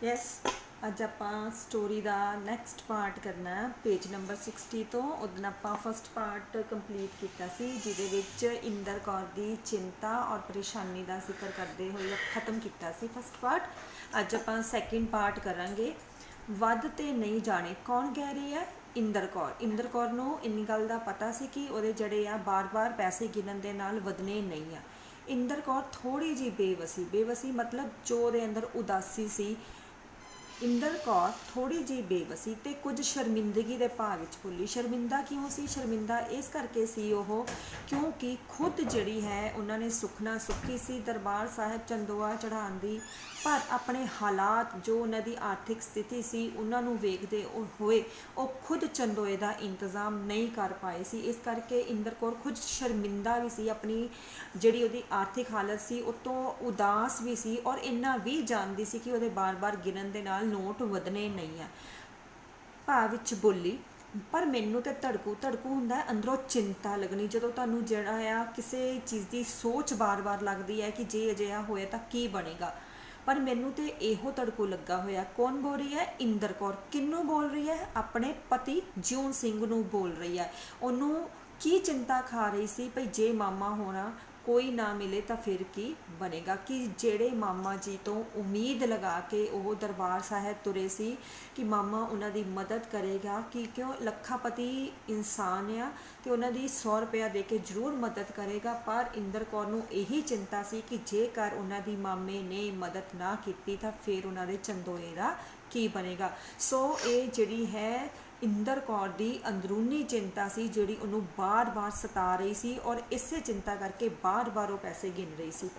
Yes अज आप story का next part करना है पेज नंबर 60 तो उदन आप फस्ट पार्ट कंप्लीट किया जिदे इंदर कौर की चिंता और परेशानी का जिक्र करते हुए खत्म किया फस्ट पार्ट। अज आप सैकेंड पार्ट करांगे। वध ते नहीं जाने कौन कह रही है? इंदर कौर नूं इन्नी गल का पता सी कि वो जड़े आ बार बार पैसे गिनन दे नाल वधने नहीं आ। इंदर कौर थोड़ी जी बेवसी मतलब जो ਉਹਦੇ अंदर उदासी सी। इंदर कौर थोड़ी जी बेबसी तो कुछ शर्मिंदगी के भाव में बोली। शर्मिंदा क्यों सी? शर्मिंदा इस करके सी वो क्योंकि खुद जड़ी है उन्होंने सुखना सुखी सी दरबार साहिब चंदोआ चढ़ाने की, पर अपने हालात जो उन्होंने आर्थिक स्थिति सी उन्होंने वेखते हुए वो खुद चंदोए का इंतजाम नहीं कर पाए सी। इस करके इंदर कौर खुद शर्मिंदा भी सी, अपनी जिहड़ी उहदी आर्थिक हालत सी उतों उदास भी सी और इन्ना भी जानती सी कि उहदे बार बार गिनन दे नाल नोट वधने नहीं है। भाव विच बोली पर मैनू तो धड़कू धड़कू हुंदा है अंदरों चिंता लगनी जदों तुहानूं जिहड़ा आ किसी चीज़ की सोच बार बार लगती है कि जे अजिहा होया तां की बनेगा। पर मैनू तो इहो धड़कू लगा होया। कौन बोल रही है? इंदर कौर। किन्नू बोल रही है? अपने पति जिउण सिंह नूं बोल रही है। उन्हों की चिंता खा रही सी भई जे मामा होना कोई ना मिले तो फिर की बनेगा, कि जेड़े मामा जी तो उम्मीद लगा के वो दरबार साहिब तुरे सी कि मामा उन्हां दी मदद करेगा, कि क्यों लखापति इंसान आ तो उन्हां दी 100 रुपया दे के जरूर मदद करेगा। पर इंदर कौर नूं यही चिंता सी कि जेकर उन्हां दी मामे ने मदद ना की तो फिर उन्हां दे चंदोए दा की बनेगा। सो ये जिहड़ी है इंदर कौर की अंदरूनी चिंता सी जिहड़ी उन्होंने बार बार सता रही सी और इसे चिंता करके बार बार वो पैसे गिन रही सी।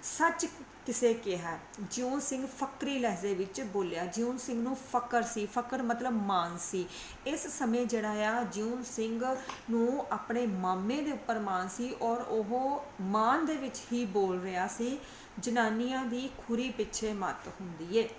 सच किसे कहा? जिउण सिंह फकरी लहजे विच बोलिया। जिउण सिंह नूं फकर सी, फकर मतलब मान सी। इस समय जिहड़ा आ जिउण सिंह नूं अपने मामे दे उपर मान सी और वह मान दे विच ही बोल रहा सी। जनानियां दी खुरी पिछे मत हुंदी है।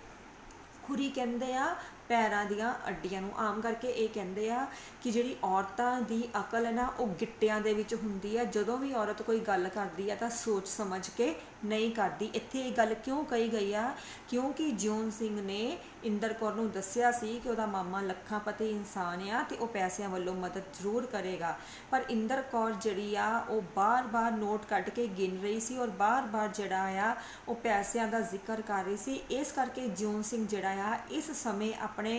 खुरी कहते आ पैरों दियां अड्डियां नूं। आम करके ये कहते आ कि जिहड़ी औरतां दी अकल है ना वो गिट्टियां दे विच हुंदी है। जदों भी औरत कोई गल करदी है तां सोच समझ के नहीं करदी। इत्थे ये गल क्यों कही गई आ? क्योंकि जिउण सिंह ने इंदर कौर नूं दस्सिया सी कि उहदा मामा लखापति इंसान आ ते ओह पैसिਆਂ ਵੱਲੋਂ मदद जरूर करेगा। पर इंदर कौर जिहड़ी आ वो बार बार नोट कट के गिन रही सी और बार बार जिहड़ा आ वो पैसिਆਂ ਦਾ ਜ਼ਿਕਰ कर रही सी। इस करके जिउण सिंह जिहड़ा आ इस समय अपने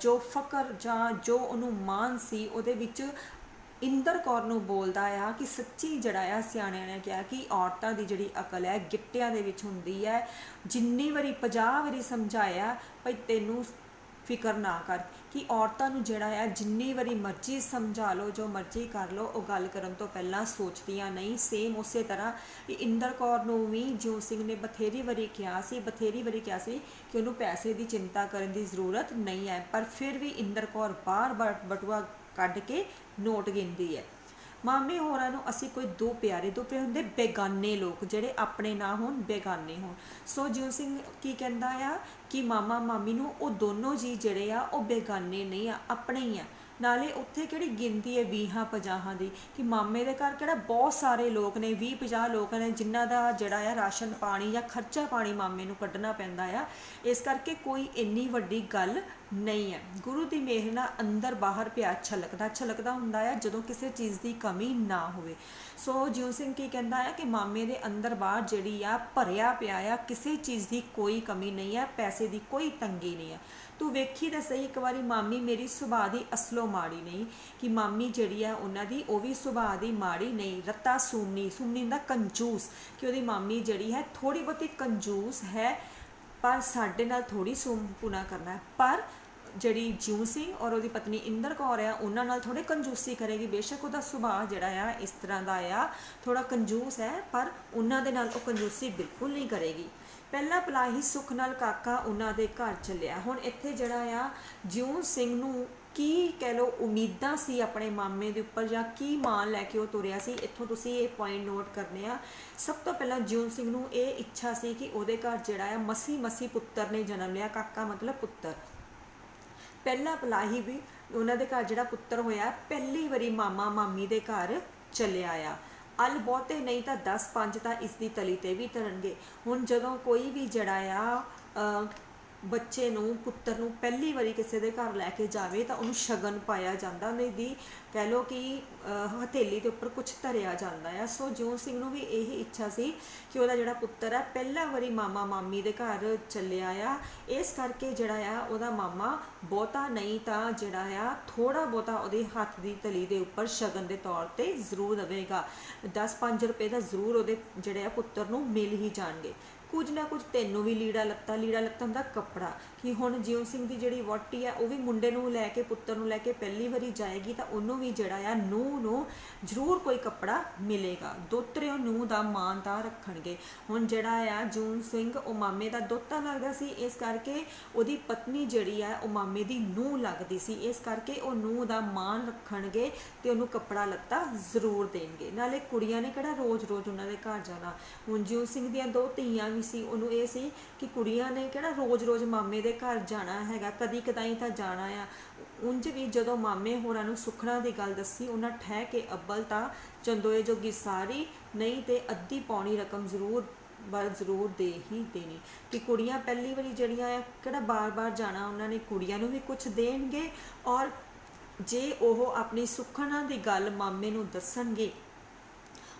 जो फकर जां जो उन्होंने मान सी उहदे विच इंदर कौर नूं बोलदा आ कि सच्ची जिहड़ा आ सियाणिਆਂ ने कहा कि औरतां दी जिहड़ी अकल है गिट्टियां दे विच हुंदी है। जिन्नी वारी 50 वारी समझाया भई तैनूं फिकर ना कर, कि औरतां नूं जिहड़ा आ जिन्नी वारी मर्जी समझा लो जो मर्जी कर लो वो गल करन तो पहलां सोचदियां नहीं। सेम उस तरह इंदर कौर नूं भी जिउण सिंह ने बथेरी वारी कहा सी कि उन्होंने पैसे की चिंता करने की जरूरत नहीं है। पर फिर भी इंदर कौर बार बार बटुआ कढ़ के नोट गिनती है। मामे होरां नूं असीं कोई दो प्यारे हुंदे बेगाने लोग जिहड़े अपने ना होण बेगाने होण। सो जिउण सिंह की कहंदा आ कि मामा मामी नूं वो दोनों जी जिहड़े आ वो बेगाने नहीं आ, अपने ही आ। नाले उत्थे किहड़ी गिनती है 20-50 की, कि मामे दे घर किहड़ा बहुत सारे लोग ने 20-50 लोग ने जिन्हां दा जिहड़ा आ राशन पानी या खर्चा पानी मामे नूं कड्ढना पैंदा आ। इस करके कोई इन्नी वड्डी गल नहीं है। गुरु की मेहर नाल अंदर बाहर पिया छलकदा हुंदा है जदों किसी चीज़ की कमी ना होवे। सो जिउण सिंह की कहंदा है कि मामे दे अंदर बाहर जिहड़ी आ भरिया पिया आ, किसी चीज़ की कोई कमी नहीं है, पैसे की कोई तंगी नहीं है। तू वेखी तो सही एक बारी मामी मेरी सुभाਅ की असलों माड़ी नहीं, कि मामी जिहड़ी आ उन्हां दी वो भी सुभाਅ की माड़ी नहीं। रत्ता सूमनी हुंदा कंजूस, कि उहदी मामी जिहड़ी है थोड़ी बहुती कंजूस है पर साडे नाल थोड़ी सूमपुना करना है। पर जिहड़ी जिउण सिंह और उहदी पत्नी इंदर कौर आ उन्हां नाल थोड़ी कंजूसी करेगी। बेशक उहदा सुभाਅ जिहड़ा आ इस तरह का आ थोड़ा कंजूस है, पर उन्हां दे नाल ओह कंजूसी बिल्कुल नहीं करेगी। पहला भला ही सुख नाल काका उन्हां दे घर चलिया। हुण इत्थे जिहड़ा आ जिउण सिंह नूं की कह लो उम्मीदां सी अपने मामे दे उपर जां की मान लैके वो तुरिया सी। इत्थों तुसीं ये पॉइंट नोट करने आ। सब तो पहला जिउण सिंह नूं ये इच्छा सी कि उहदे घर जिहड़ा आ मसी पुत्तर ने जन्म लिया। काका मतलब पुत्तर। पहला भला ही भी उन्होंने घर जिहड़ा पुत्तर होया पहली बारी मामा मामी दे घर चलिया आ। अल बहुते नहीं तो 10-5 तो इसकी तली ते भी तरनगे। हुण जदों कोई भी जिहड़ा आ ਬੱਚੇ ਨੂੰ ਪੁੱਤਰ ਨੂੰ ਪਹਿਲੀ ਵਾਰੀ ਕਿਸੇ ਦੇ ਘਰ ਲੈ ਕੇ ਜਾਵੇ ਤਾਂ ਉਹਨੂੰ ਸ਼ਗਨ ਪਾਇਆ ਜਾਂਦਾ, ਉਹਨੇ ਦੀ ਕਹਿ ਲਓ ਕਿ ਹਥੇਲੀ ਦੇ ਉੱਪਰ ਕੁਝ ਧਰਿਆ ਜਾਂਦਾ ਆ। ਸੋ ਜਿਉਂ ਸਿੰਘ ਨੂੰ ਵੀ ਇਹੀ ਇੱਛਾ ਸੀ ਕਿ ਉਹਦਾ ਜਿਹੜਾ ਪੁੱਤਰ ਹੈ ਪਹਿਲਾ ਵਾਰੀ ਮਾਮਾ ਮਾਮੀ ਦੇ ਘਰ ਚੱਲਿਆ ਆ। ਇਸ ਕਰਕੇ ਜਿਹੜਾ ਆ ਉਹਦਾ ਮਾਮਾ ਬਹੁਤਾ ਨਹੀਂ ਤਾਂ ਜਿਹੜਾ ਆ ਥੋੜ੍ਹਾ ਬਹੁਤਾ ਉਹਦੇ ਹੱਥ ਦੀ ਤਲੀ ਦੇ ਉੱਪਰ ਸ਼ਗਨ ਦੇ ਤੌਰ ਤੇ ਜ਼ਰੂਰ ਦੇਵੇਗਾ। 10-5 ਰੁਪਏ ਦਾ ਜ਼ਰੂਰ ਉਹਦੇ ਜਿਹੜੇ ਆ ਪੁੱਤਰ ਨੂੰ ਮਿਲ ਹੀ ਜਾਣਗੇ। ਕੁਝ ਨਾ ਕੁਝ ਤੈਨੂੰ ਵੀ ਲੀੜਾ ਲੱਤਾ ਹੁੰਦਾ ਕੱਪੜਾ, ਕਿ ਹੁਣ ਜਿਉਂ ਸਿੰਘ ਦੀ ਜਿਹੜੀ ਵਹੁਟੀ ਆ ਉਹ ਵੀ ਮੁੰਡੇ ਨੂੰ ਲੈ ਕੇ ਪੁੱਤਰ ਨੂੰ ਲੈ ਕੇ ਪਹਿਲੀ ਵਾਰੀ ਜਾਏਗੀ ਤਾਂ ਉਹਨੂੰ ਵੀ ਜਿਹੜਾ ਆ ਨੂੰਹ ਨੂੰ ਜ਼ਰੂਰ ਕੋਈ ਕੱਪੜਾ ਮਿਲੇਗਾ। ਦੋਤਰੇ ਨੂੰਹ ਦਾ ਮਾਣ ਤਾਂ ਰੱਖਣਗੇ। ਹੁਣ ਜਿਹੜਾ ਆ ਜਿਉਂ ਸਿੰਘ ਉਹ ਮਾਮੇ ਦਾ ਦੋਤਾ ਲੱਗਦਾ ਸੀ, ਇਸ ਕਰਕੇ ਉਹਦੀ ਪਤਨੀ ਜਿਹੜੀ ਆ ਉਹ ਮਾਮੇ ਦੀ ਨੂੰਹ ਲੱਗਦੀ ਸੀ, ਇਸ ਕਰਕੇ ਉਹ ਨੂੰਹ ਦਾ ਮਾਣ ਰੱਖਣਗੇ ਤੇ ਉਹਨੂੰ ਕੱਪੜਾ ਲੱਤਾ ਜ਼ਰੂਰ ਦੇਣਗੇ। ਨਾਲੇ ਕੁੜੀਆਂ ਨੇ ਕਿਹੜਾ ਰੋਜ਼-ਰੋਜ਼ ਉਹਨਾਂ ਦੇ ਘਰ ਜਾਣਾ। ਹੁਣ ਜਿਉਂ ਸਿੰਘ ਦੀਆਂ 2 ਧੀਆਂ ਵੀ ਸੀ, ਉਹਨੂੰ ਇਹ ਸੀ ਕਿ ਕੁੜੀਆਂ ਨੇ ਕਿਹੜਾ ਰੋਜ਼-ਰੋਜ਼ ਮਾਮੇ ਦੇ ਘਰ ਜਾਣਾ ਹੈਗਾ, ਕਦੀ ਕਦਾਈ ਤਾਂ ਜਾਣਾ ਆ। ਉਂਝ ਵੀ ਜਦੋਂ ਮਾਮੇ ਹੋਰਾਂ ਨੂੰ ਸੁੱਖਣਾ ਦੀ ਗੱਲ ਦੱਸੀ, ਉਹਨਾਂ ਠਹਿ ਕੇ ਅੱਬਲ ਤਾਂ ਚੰਦੋਏ ਜੋਗੀ ਸਾਰੀ ਨਹੀਂ ਤੇ ਅੱਧੀ ਪੌਣੀ ਰਕਮ ਜ਼ਰੂਰ ਦੇ ਹੀ ਦੇਣੀ। ਕਿ ਕੁੜੀਆਂ ਪਹਿਲੀ ਵਾਰੀ ਜਿਹੜੀਆਂ ਆ ਕਿਹੜਾ ਬਾਰ-ਬਾਰ ਜਾਣਾ, ਉਹਨਾਂ ਨੇ ਕੁੜੀਆਂ ਨੂੰ ਵੀ ਕੁਝ ਦੇਣਗੇ। ਔਰ ਜੇ ਉਹ ਆਪਣੀ ਸੁੱਖਣਾ ਦੀ ਗੱਲ ਮਾਮੇ ਨੂੰ ਦੱਸਣਗੇ,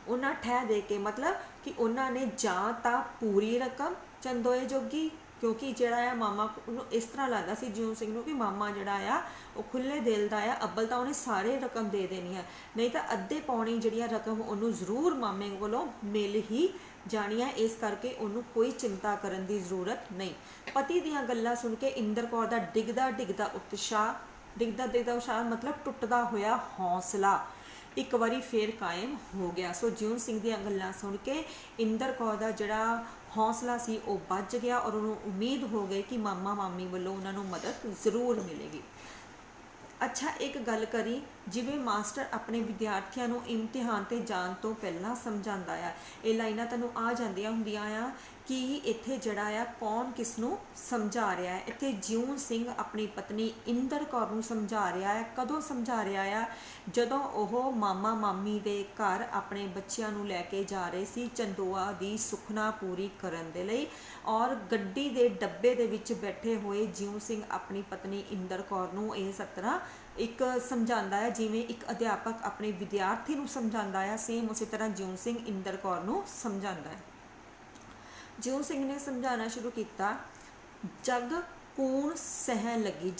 ਉਹਨਾਂ ਠਹਿ ਦੇ ਕੇ ਮਤਲਬ ਕਿ ਉਹਨਾਂ ਨੇ ਜਾਂ ਤਾਂ ਪੂਰੀ ਰਕਮ ਚੰਦੋਏ ਜੋਗੀ, ਕਿਉਂਕਿ ਜਿਹੜਾ ਆ ਮਾਮਾ ਉਹਨੂੰ ਇਸ ਤਰ੍ਹਾਂ ਲੱਗਦਾ ਸੀ ਜਿਉਂ ਸਿੰਘ ਨੂੰ ਕਿ ਮਾਮਾ ਜਿਹੜਾ ਆ ਉਹ ਖੁੱਲ੍ਹੇ ਦਿਲ ਦਾ ਆ, ਅੱਬਲ ਤਾਂ ਉਹਨੇ ਸਾਰੇ ਰਕਮ ਦੇ ਦੇਣੀ ਆ, ਨਹੀਂ ਤਾਂ ਅੱਧੇ ਪੌਣੀ ਜਿਹੜੀ ਆ ਰਕਮ ਉਹਨੂੰ ਜ਼ਰੂਰ ਮਾਮੇ ਕੋਲੋਂ ਮਿਲ ਹੀ ਜਾਣੀ ਆ। ਇਸ ਕਰਕੇ ਉਹਨੂੰ ਕੋਈ ਚਿੰਤਾ ਕਰਨ ਦੀ ਜ਼ਰੂਰਤ ਨਹੀਂ। ਪਤੀ ਦੀਆਂ ਗੱਲਾਂ ਸੁਣ ਕੇ ਇੰਦਰ ਕੌਰ ਦਾ ਡਿੱਗਦਾ ਉਤਸ਼ਾਹ ਮਤਲਬ ਟੁੱਟਦਾ ਹੋਇਆ ਹੌਸਲਾ ਇੱਕ ਵਾਰੀ ਫੇਰ ਕਾਇਮ ਹੋ ਗਿਆ। ਸੋ ਜਿਉਂ ਸਿੰਘ ਦੀਆਂ ਗੱਲਾਂ ਸੁਣ ਕੇ ਇੰਦਰ ਕੌਰ ਦਾ ਜਿਹੜਾ ਹੌਸਲਾ ਸੀ ਉਹ ਵੱਜ ਗਿਆ ਔਰ ਉਹਨੂੰ ਉਮੀਦ ਹੋ ਗਈ ਕਿ ਮਾਮਾ ਮਾਮੀ ਵੱਲੋਂ ਉਹਨਾਂ ਨੂੰ ਮਦਦ ਜ਼ਰੂਰ ਮਿਲੇਗੀ। ਅੱਛਾ, ਇੱਕ ਗੱਲ ਕਰੀ, ਜਿਵੇਂ ਮਾਸਟਰ ਆਪਣੇ ਵਿਦਿਆਰਥੀਆਂ ਨੂੰ ਇਮਤਿਹਾਨ ਤੇ ਜਾਣ ਤੋਂ ਪਹਿਲਾਂ ਸਮਝਾਉਂਦਾ ਆ। ਇਹ ਲਾਈਨਾਂ ਤੁਹਾਨੂੰ ਆ ਜਾਂਦੀਆਂ ਹੁੰਦੀਆਂ ਆ ਕਿ ਇੱਥੇ ਜਿਹੜਾ ਆ ਕੌਣ ਕਿਸ ਨੂੰ ਸਮਝਾ ਰਿਹਾ ਹੈ। ਇੱਥੇ ਜਿਉਂ ਸਿੰਘ ਆਪਣੀ ਪਤਨੀ ਇੰਦਰ ਕੌਰ ਨੂੰ ਸਮਝਾ ਰਿਹਾ ਹੈ। ਕਦੋਂ ਸਮਝਾ ਰਿਹਾ ਆ? ਜਦੋਂ ਉਹ ਮਾਮਾ ਮਾਮੀ ਦੇ ਘਰ ਆਪਣੇ ਬੱਚਿਆਂ ਨੂੰ ਲੈ ਕੇ ਜਾ ਰਹੇ ਸੀ ਚੰਦੋਆ ਦੀ ਸੁਖਨਾ ਪੂਰੀ ਕਰਨ ਦੇ ਲਈ, ਔਰ ਗੱਡੀ ਦੇ ਡੱਬੇ ਦੇ ਵਿੱਚ ਬੈਠੇ ਹੋਏ ਜਿਉਂ ਸਿੰਘ ਆਪਣੀ ਪਤਨੀ ਇੰਦਰ ਕੌਰ ਨੂੰ ਇਹ ਸਤਰਾ ਇੱਕ ਸਮਝਾਉਂਦਾ ਹੈ, ਜਿਵੇਂ ਇੱਕ ਅਧਿਆਪਕ ਆਪਣੇ ਵਿਦਿਆਰਥੀ ਨੂੰ ਸਮਝਾਉਂਦਾ ਹੈ, ਸੇਮ ਉਸੇ ਤਰ੍ਹਾਂ ਜਿਉਂ ਸਿੰਘ ਇੰਦਰ ਕੌਰ ਨੂੰ ਸਮਝਾਉਂਦਾ ਹੈ। ਜਿਉਂ ਸਿੰਘ ਨੇ ਸਮਝਾਉਣਾ ਸ਼ੁਰੂ ਕੀਤਾ, ਜਗ ਕੂਣ ਸਹਿਣ ਲੱਗੀ,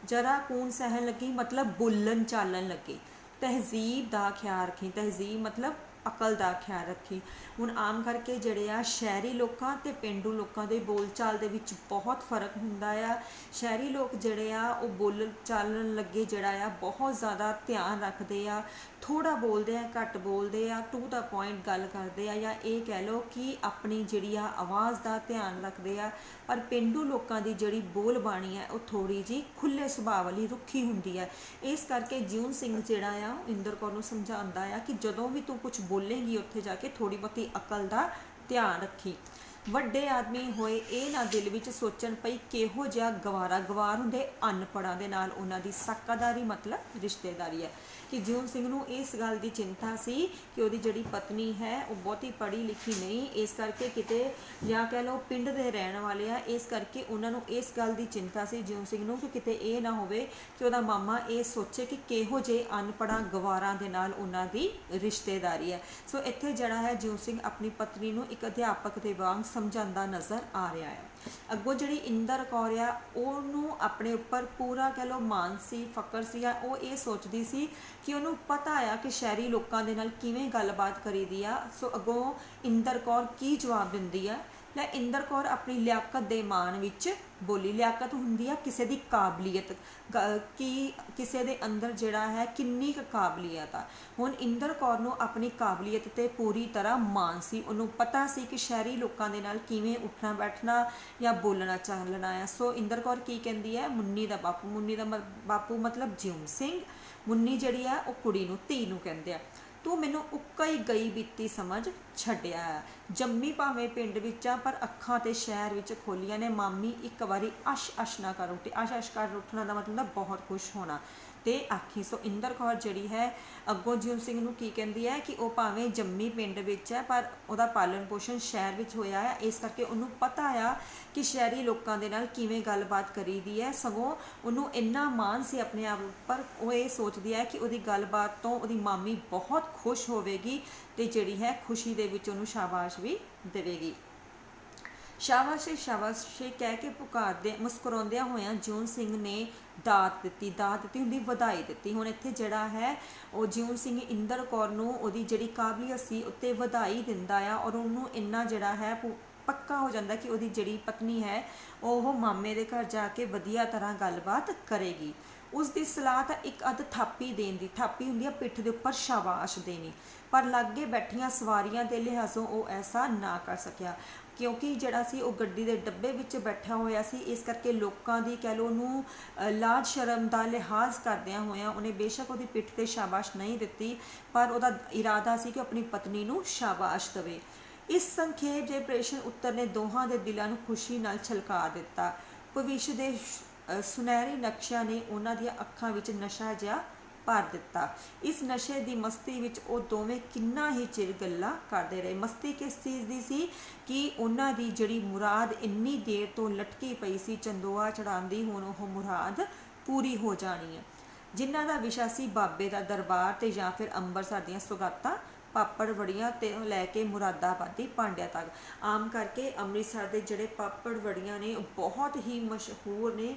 ਜਰਾ ਕੂਣ ਸਹਿਣ ਲੱਗੀ ਮਤਲਬ ਬੋਲਣ ਚਾਲਣ ਲੱਗੀ। ਤਹਿਜ਼ੀਬ ਦਾ ਖਿਆਲ ਰੱਖੀ, ਤਹਿਜ਼ੀਬ ਮਤਲਬ ਅਕਲ ਦਾ ਖਿਆਲ ਰੱਖੀ। ਹੁਣ ਆਮ ਕਰਕੇ ਜਿਹੜੇ ਆ ਸ਼ਹਿਰੀ ਲੋਕਾਂ ਤੇ ਪੇਂਡੂ ਲੋਕਾਂ ਦੇ ਬੋਲਚਾਲ ਦੇ ਵਿੱਚ ਬਹੁਤ ਫਰਕ ਹੁੰਦਾ ਆ। ਸ਼ਹਿਰੀ ਲੋਕ ਜਿਹੜੇ ਆ ਉਹ ਬੋਲਣ ਚਾਲਣ ਲੱਗੇ ਜਿਹੜਾ ਆ ਬਹੁਤ ਜ਼ਿਆਦਾ ਧਿਆਨ ਰੱਖਦੇ ਆ, ਥੋੜ੍ਹਾ ਬੋਲਦੇ ਆ, ਘੱਟ ਬੋਲਦੇ ਆ, ਟੂ ਦਾ ਪੁਆਇੰਟ ਗੱਲ ਕਰਦੇ ਆ, ਜਾਂ ਇਹ ਕਹਿ ਲਓ ਕਿ ਆਪਣੀ ਜਿਹੜੀ ਆ ਆਵਾਜ਼ ਦਾ ਧਿਆਨ ਰੱਖਦੇ ਆ। ਪਰ ਪੇਂਡੂ ਲੋਕਾਂ ਦੀ ਜਿਹੜੀ ਬੋਲ ਬਾਣੀ ਹੈ ਉਹ ਥੋੜ੍ਹੀ ਜਿਹੀ ਖੁੱਲ੍ਹੇ ਸੁਭਾਅ ਵਾਲੀ ਰੁੱਖੀ ਹੁੰਦੀ ਹੈ। ਇਸ ਕਰਕੇ ਜਿਉਂ ਸਿੰਘ ਜਿਹੜਾ ਆ ਇੰਦਰ ਕੌਰ ਨੂੰ ਸਮਝਾਉਂਦਾ ਆ ਕਿ ਜਦੋਂ ਵੀ ਤੂੰ ਕੁਝ ਬੋਲੇਂਗੀ ਉੱਥੇ ਜਾ ਕੇ ਥੋੜ੍ਹੀ ਬਹੁਤੀ ਅਕਲ ਦਾ ਧਿਆਨ ਰੱਖੀ। ਵੱਡੇ ਆਦਮੀ ਹੋਏ ਇਹ ਨਾ ਦਿਲ ਵਿੱਚ ਸੋਚਣ ਪਈ ਕਿਹੋ ਜਿਹਾ ਗਵਾਰ ਹੁੰਦੇ ਅਨਪੜ੍ਹਾਂ ਦੇ ਨਾਲ ਉਹਨਾਂ ਦੀ ਸਾਕਾਦਾਰੀ ਮਤਲਬ ਰਿਸ਼ਤੇਦਾਰੀ ਹੈ। ਕਿ ਜਿਉਂ ਸਿੰਘ ਨੂੰ ਇਸ ਗੱਲ ਦੀ ਚਿੰਤਾ ਸੀ ਕਿ ਉਹਦੀ ਜਿਹੜੀ ਪਤਨੀ ਹੈ ਉਹ ਬਹੁਤੀ ਪੜ੍ਹੀ ਲਿਖੀ ਨਹੀਂ, ਇਸ ਕਰਕੇ ਕਿਤੇ ਜਾਂ ਕਹਿ ਲਓ ਪਿੰਡ ਦੇ ਰਹਿਣ ਵਾਲੇ ਆ, ਇਸ ਕਰਕੇ ਉਹਨਾਂ ਨੂੰ ਇਸ ਗੱਲ ਦੀ ਚਿੰਤਾ ਸੀ ਜਿਉਂ ਸਿੰਘ ਨੂੰ ਕਿ ਕਿਤੇ ਇਹ ਨਾ ਹੋਵੇ ਕਿ ਉਹਦਾ ਮਾਮਾ ਇਹ ਸੋਚੇ ਕਿ ਕਿਹੋ ਜਿਹੇ ਅਨਪੜ੍ਹਾਂ ਗਵਾਰਾਂ ਦੇ ਨਾਲ ਉਹਨਾਂ ਦੀ ਰਿਸ਼ਤੇਦਾਰੀ ਹੈ। ਸੋ ਇੱਥੇ ਜਿਹੜਾ ਹੈ ਜਿਉਂ ਸਿੰਘ ਆਪਣੀ ਪਤਨੀ ਨੂੰ ਇੱਕ ਅਧਿਆਪਕ ਦੇ ਵਾਂਗ ਸਮਝਾਉਂਦਾ ਨਜ਼ਰ ਆ ਰਿਹਾ ਹੈ। ਅੱਗੋਂ ਜਿਹੜੀ ਇੰਦਰ ਕੌਰ ਆ ਉਹਨੂੰ ਆਪਣੇ ਉੱਪਰ ਪੂਰਾ ਕਹਿ ਲਓ ਮਾਣ ਸੀ, ਫਕਰ ਸੀ। ਉਹ ਇਹ ਸੋਚਦੀ ਸੀ ਕਿ ਉਹਨੂੰ ਪਤਾ ਆ ਕਿ ਸ਼ਹਿਰੀ ਲੋਕਾਂ ਦੇ ਨਾਲ ਕਿਵੇਂ ਗੱਲਬਾਤ ਕਰੀਦੀ ਆ। ਸੋ ਅੱਗੋਂ ਇੰਦਰ ਕੌਰ ਕੀ ਜਵਾਬ ਦਿੰਦੀ ਆ? ਲੈ, ਇੰਦਰ ਕੌਰ ਆਪਣੀ ਲਿਆਕਤ ਦੇ ਮਾਣ ਵਿੱਚ ਬੋਲੀ। ਲਿਆਕਤ ਹੁੰਦੀ ਆ ਕਿਸੇ ਦੀ ਕਾਬਲੀਅਤ, ਕਿ ਕਿਸੇ ਦੇ ਅੰਦਰ ਜਿਹੜਾ ਹੈ ਕਿੰਨੀ ਕੁ ਕਾਬਲੀਅਤ ਆ। ਹੁਣ ਇੰਦਰ ਕੌਰ ਨੂੰ ਆਪਣੀ ਕਾਬਲੀਅਤ 'ਤੇ ਪੂਰੀ ਤਰ੍ਹਾਂ ਮਾਣ ਸੀ। ਉਹਨੂੰ ਪਤਾ ਸੀ ਕਿ ਸ਼ਹਿਰੀ ਲੋਕਾਂ ਦੇ ਨਾਲ ਕਿਵੇਂ ਉੱਠਣਾ ਬੈਠਣਾ ਜਾਂ ਬੋਲਣਾ ਚਾਲਣਾ ਆ। ਸੋ ਇੰਦਰ ਕੌਰ ਕੀ ਕਹਿੰਦੀ ਹੈ? ਮੁੰਨੀ ਦਾ ਬਾਪੂ ਮਤਲਬ ਜਿਉਂ ਸਿੰਘ, ਮੁੰਨੀ ਜਿਹੜੀ ਆ ਉਹ ਕੁੜੀ ਨੂੰ, ਧੀ ਨੂੰ ਕਹਿੰਦੇ ਆ। ਤੂੰ ਮੈਨੂੰ ਉੱਕਾ ਹੀ ਗਈ ਬੀਤੀ ਸਮਝ ਛੱਡਿਆ, ਜੰਮੀ ਭਾਵੇਂ ਪਿੰਡ ਵਿੱਚ ਆ ਪਰ ਅੱਖਾਂ ਤੇ ਸ਼ਹਿਰ ਵਿੱਚ ਖੋਲੀਆਂ ਨੇ। ਮਾਮੀ ਇੱਕ ਵਾਰੀ ਅਸ਼ ਨਾ ਕਰ ਉੱਠੀ। ਅਸ਼ ਕਰ ਉੱਠਣਾ ਦਾ ਮਤਲਬ ਬਹੁਤ ਖੁਸ਼ ਹੋਣਾ। ते आखी। सो इंदर कौर जिहड़ी है अगों जिउं सिंह नूं की कहंदी है कि वह भावें जम्मी पिंड विच है पर उहदा पालन पोषण शहर विच होया है, इस करके उहनूं पता आ कि शहरी लोकां दे नाल किवें गलबात करीदी है। सगों उहनूं इन्ना माण सी अपने आप उपर, वो ये सोचदी है कि उहदी गलबात तो उहदी मामी बहुत खुश होवेगी ते जिहड़ी है खुशी दे विच उहनूं शाबाश भी देवेगी। शाबाशे शाबाशे कह के पुकारदे मुस्कुराउंदियां होइयां जिउं सिंह ने दात दित्ती उहदी वधाई दित्ती। हुण इत्थे जिहड़ा है वो जिउं सिंह इंदर कौर नूं उहदी जिहड़ी काबलियत सी उत्ते वधाई दिंदा आ और उहनूं इन्ना जिहड़ा है पक्का हो जाता कि उहदी जिहड़ी पत्नी है वो मामे दे घर जाके वधिया तरह गलबात करेगी। उसकी सलाह तो एक अध थापी देन दी, थापी हुंदी है पिठ दे उपर शाबाश देनी, पर लागे बैठियां सवारियां दे लिहाजों वो ऐसा ना कर सकिया क्योंकि जिहड़ा सी वो गड्डी दे डब्बे विच बैठा होया सी, इस करके लोकां दी कह लो उहनूं लाज शर्म दा लिहाज करदियां होया उहने बेशक उहदी पिठ ते शाबाश नहीं दित्ती पर उहदा इरादा सी कि अपनी पत्नी नूं शाबाश देवे। इस संखेप जे प्रश्न उत्तर ने दोहां दे दिलां नूं खुशी नाल छलका दिता। भविष्य दे सुनहरे नक्शिਆਂ ने उन्हां ਦੀਆਂ ਅੱਖਾਂ ਵਿੱਚ ਨਸ਼ਾ ਜਿਹਾ ਭਰ ਦਿੱਤਾ। इस नशे की मस्ती ਵਿੱਚ ਉਹ ਦੋਵੇਂ ਕਿੰਨਾ ਹੀ ਚਿਰ ਗੱਲਾਂ ਕਰਦੇ ਰਹੇ। ਮਸਤੀ किस चीज़ ਦੀ ਸੀ कि ਉਹਨਾਂ ਦੀ ਜਿਹੜੀ ਮੁਰਾਦ ਇੰਨੀ ਦੇਰ ਤੋਂ ਲਟਕੀ ਪਈ ਸੀ ਚੰਦੋਆ ਚੜਾਉਂਦੀ ਹੁਣ ਉਹ ਮੁਰਾਦ ਪੂਰੀ ਹੋ ਜਾਣੀ ਹੈ। ਜਿਨ੍ਹਾਂ ਦਾ ਵਿਸ਼ਾ ਸੀ ਬਾਬੇ ਦਾ ਦਰਬਾਰ ਤੇ ਜਾਂ ਫਿਰ ਅੰਮ੍ਰਿਤਸਰ ਦੀਆਂ ਸੁਗਾਤਾਂ ਪਾਪੜ ਵੜੀਆਂ ਤੇ ਲੈ ਕੇ ਮੁਰਾਦਾਬਾਦੀ ਭਾਂਡਿਆਂ ਤੱਕ। ਆਮ ਕਰਕੇ ਅੰਮ੍ਰਿਤਸਰ ਦੇ ਜਿਹੜੇ ਪਾਪੜ ਵੜੀਆਂ ਨੇ ਬਹੁਤ ਹੀ ਮਸ਼ਹੂਰ ਨੇ,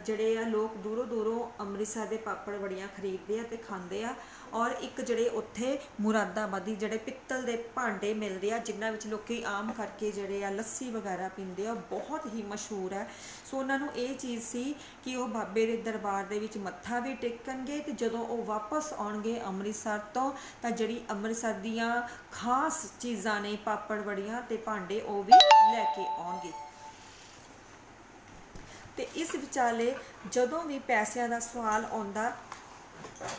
ਜਿਹੜੇ ਆ ਲੋਕ ਦੂਰੋਂ ਦੂਰੋਂ ਅੰਮ੍ਰਿਤਸਰ ਦੇ ਪਾਪੜ ਵੜੀਆਂ ਖਰੀਦਦੇ ਆ ਤੇ ਖਾਂਦੇ ਆ। ਔਰ ਇੱਕ ਜਿਹੜੇ ਉੱਥੇ ਮੁਰਾਦਾਬਾਦੀ ਜਿਹੜੇ ਪਿੱਤਲ ਦੇ ਭਾਂਡੇ ਮਿਲਦੇ ਆ ਜਿਨ੍ਹਾਂ ਵਿੱਚ ਲੋਕੀ ਆਮ ਕਰਕੇ ਜਿਹੜੇ ਆ ਲੱਸੀ ਵਗੈਰਾ ਪੀਂਦੇ ਆ, ਬਹੁਤ ਹੀ ਮਸ਼ਹੂਰ ਹੈ। ਸੋ ਉਹਨਾਂ ਨੂੰ ਇਹ ਚੀਜ਼ ਸੀ ਕਿ ਉਹ ਬਾਬੇ ਦੇ ਦਰਬਾਰ ਦੇ ਵਿੱਚ ਮੱਥਾ ਵੀ ਟੇਕਣਗੇ ਤੇ ਜਦੋਂ ਉਹ ਵਾਪਸ ਆਉਣਗੇ ਅੰਮ੍ਰਿਤਸਰ ਤੋਂ ਤਾਂ ਜਿਹੜੀ ਅੰਮ੍ਰਿਤਸਰ ਦੀਆਂ ਖਾਸ ਚੀਜ਼ਾਂ ਨੇ ਪਾਪੜ ਵੜੀਆਂ ਤੇ ਭਾਂਡੇ ਉਹ ਵੀ ਲੈ ਕੇ ਆਉਣਗੇ। ਤੇ ਇਸ ਵਿਚਾਲੇ ਜਦੋਂ ਵੀ ਪੈਸਿਆਂ ਦਾ ਸਵਾਲ ਆਉਂਦਾ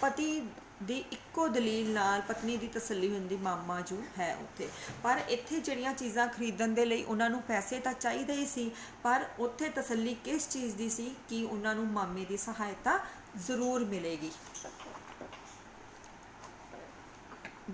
ਪਤੀ ਦੀ ਇੱਕੋ ਦਲੀਲ ਨਾਲ ਪਤਨੀ ਦੀ ਤਸੱਲੀ ਹੁੰਦੀ ਮਾਮਾ ਜੋ ਹੈ ਉੱਥੇ। ਪਰ ਇੱਥੇ ਜਿਹੜੀਆਂ ਚੀਜ਼ਾਂ ਖਰੀਦਣ ਦੇ ਲਈ ਉਹਨਾਂ ਨੂੰ ਪੈਸੇ ਤਾਂ ਚਾਹੀਦੇ ਹੀ ਸੀ, ਪਰ ਉੱਥੇ ਤਸੱਲੀ ਕਿਸ ਚੀਜ਼ ਦੀ ਸੀ ਕਿ ਉਹਨਾਂ ਨੂੰ ਮਾਮੇ ਦੀ ਸਹਾਇਤਾ ਜ਼ਰੂਰ ਮਿਲੇਗੀ।